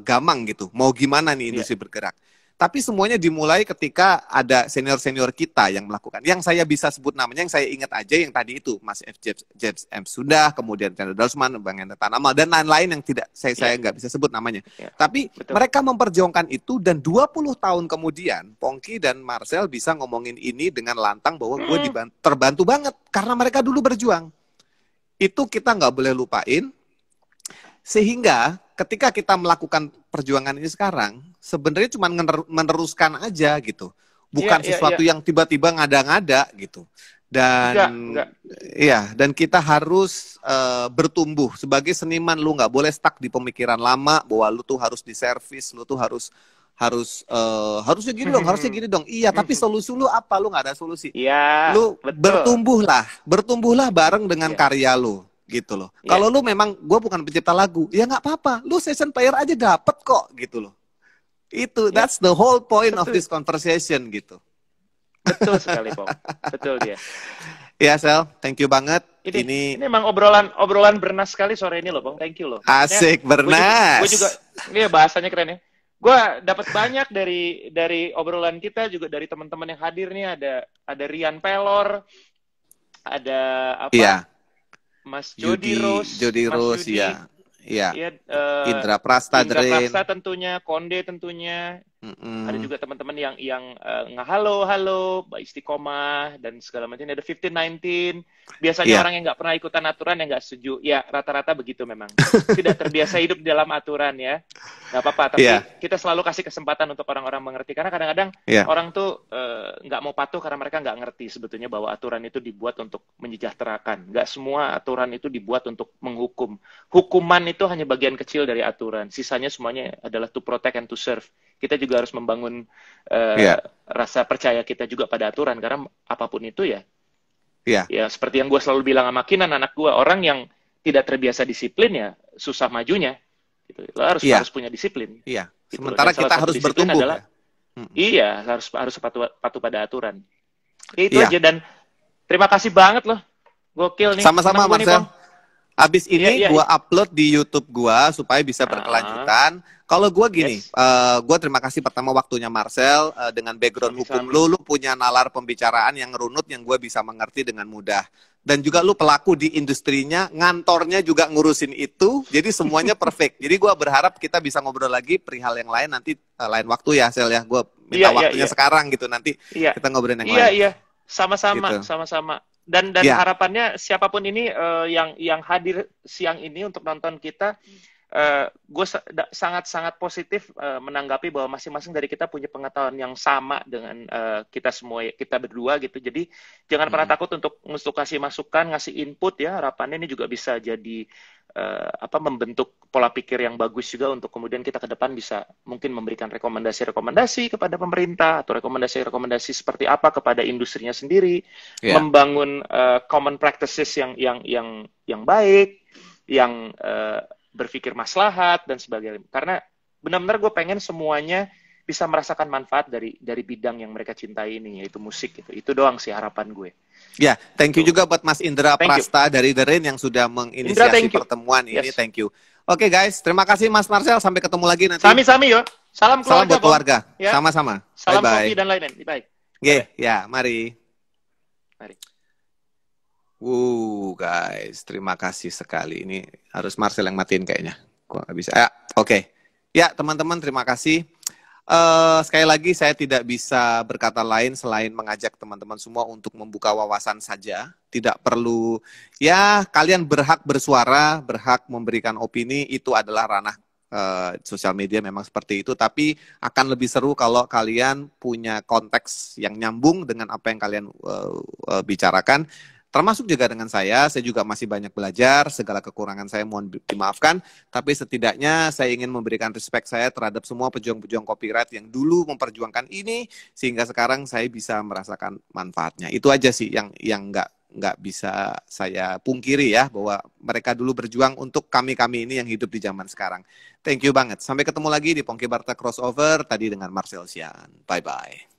gamang gitu. Mau gimana nih industri bergerak. Tapi semuanya dimulai ketika ada senior-senior kita yang melakukan. Yang saya bisa sebut namanya, yang saya ingat aja yang tadi itu, Mas F. James M. Sudah, kemudian Chandra Dalsman, Bang Hendra Tanamal, dan lain-lain yang tidak saya nggak bisa sebut namanya. Tapi mereka memperjuangkan itu, dan 20 tahun kemudian, Pongki dan Marcel bisa ngomongin ini dengan lantang bahwa gue terbantu banget, karena mereka dulu berjuang. Itu kita nggak boleh lupain, sehingga ketika kita melakukan perjuangan ini sekarang, sebenarnya cuma meneruskan aja gitu. Bukan sesuatu yang tiba-tiba ngada-ngada gitu. Dan dan kita harus bertumbuh sebagai seniman. Lu nggak boleh stuck di pemikiran lama bahwa lu tuh harus diservis, lu tuh harusnya gini dong, harusnya gini dong. Iya, tapi solusi lu apa? Lu nggak ada solusi. Iya, lu bertumbuhlah bareng dengan karya lu. Gitu loh. Kalau lu memang, gue bukan pencipta lagu, ya nggak apa-apa. Lu session player aja dapet kok, gitu loh. That's the whole point of this conversation, gitu. Betul sekali, Pong. Betul dia. Ya, Sel, thank you banget. Ini memang obrolan bernas sekali sore ini loh, Pong. Thank you loh. Asik, bernas. Gue juga, bahasanya keren ya. Gue dapat banyak dari obrolan kita, juga dari teman-teman yang hadir nih. Ada Rian Pelor, ada Mas Jody Rose, Indra Prasta, Indra Prasta tentunya, Konde tentunya, Ada Mm-mm. juga teman-teman yang nggak halo halo, Mbak Istiqomah dan segala macam. Ada 1519. Biasanya Iya, orang yang nggak pernah ikutan aturan yang nggak setuju. Ya rata-rata begitu memang. Tidak terbiasa hidup di dalam aturan ya. Nggak apa-apa. iya, Tapi kita selalu kasih kesempatan untuk orang-orang mengerti. Karena kadang-kadang iya, orang tuh nggak mau patuh karena mereka nggak ngerti sebetulnya bahwa aturan itu dibuat untuk menyejahterakan. Nggak semua aturan itu dibuat untuk menghukum. Hukuman itu hanya bagian kecil dari aturan. Sisanya semuanya adalah to protect and to serve. Kita juga harus membangun iya, rasa percaya kita juga pada aturan karena apapun itu ya iya, ya seperti yang gue selalu bilang sama Kinan anak gue, orang yang tidak terbiasa disiplin ya susah majunya gitu. Lo harus iya, harus punya disiplin iya. gitu loh. Sementara Dan salah kita satu harus disiplin bertumbuh adalah ya. Mm. iya harus patuh patuh pada aturan. Ya, itu Iya, aja. Dan terima kasih banget loh, gokil nih, seneng sama-sama gue nih Marcel. Pong. Abis Iya ini iya gua upload di YouTube gua supaya bisa ah berkelanjutan. Kalau gua gini, yes, gua terima kasih pertama waktunya Marcel, dengan background hukum sami-sami. lu punya nalar pembicaraan yang runut yang gua bisa mengerti dengan mudah. Dan juga lu pelaku di industrinya, ngantornya juga ngurusin itu, jadi semuanya perfect. Jadi gua berharap kita bisa ngobrol lagi perihal yang lain nanti lain waktu ya, Sel ya. Gua Iya minta iya waktunya iya sekarang gitu nanti iya kita ngobrolin yang iya lain iya sama-sama gitu. sama-sama. Dan Ya, harapannya siapapun ini yang hadir siang ini untuk nonton kita, gue sangat-sangat positif menanggapi bahwa masing-masing dari kita punya pengetahuan yang sama dengan kita semua, kita berdua gitu. Jadi jangan pernah mm-mm. takut untuk kasih masukan, ngasih input ya. Harapannya ini juga bisa jadi membentuk pola pikir yang bagus juga untuk kemudian kita ke depan bisa mungkin memberikan rekomendasi-rekomendasi kepada pemerintah atau rekomendasi-rekomendasi seperti apa kepada industrinya sendiri, Ya, membangun common practices yang baik, yang berpikir maslahat dan sebagainya. Karena benar-benar gue pengen semuanya bisa merasakan manfaat dari bidang yang mereka cintai ini, yaitu musik gitu. Itu doang sih harapan gue. ya, thank you Tuh. juga buat Mas Indra Thank you. Prasta dari The Rain yang sudah Indra, menginisiasi thank you. pertemuan ini. Yes. Thank you. Oke guys, terima kasih Mas Marcel. Sampai ketemu lagi nanti. Sami-sami yo. Salam Salam keluarga, buat Bang. keluarga. Ya. Sama-sama. Salam Bye-bye. kopi dan lain-lain. Baik. Oke, Bye-bye. ya, mari. Mari. Guys, terima kasih sekali. Ini harus Marcel yang matiin kayaknya. Gua nggak bisa. Ya, oke. Ya, teman-teman, terima kasih. Sekali lagi saya tidak bisa berkata lain selain mengajak teman-teman semua untuk membuka wawasan saja. Tidak perlu, ya kalian berhak bersuara, berhak memberikan opini, itu adalah ranah sosial media memang seperti itu. Tapi akan lebih seru kalau kalian punya konteks yang nyambung dengan apa yang kalian bicarakan. Termasuk juga dengan saya juga masih banyak belajar, segala kekurangan saya mohon dimaafkan, tapi setidaknya saya ingin memberikan respect saya terhadap semua pejuang-pejuang copyright yang dulu memperjuangkan ini, sehingga sekarang saya bisa merasakan manfaatnya. Itu aja sih yang nggak bisa saya pungkiri ya, bahwa mereka dulu berjuang untuk kami-kami ini yang hidup di zaman sekarang. Thank you banget. Sampai ketemu lagi di Pongki Barta Crossover, tadi dengan Marcel Sian. Bye-bye.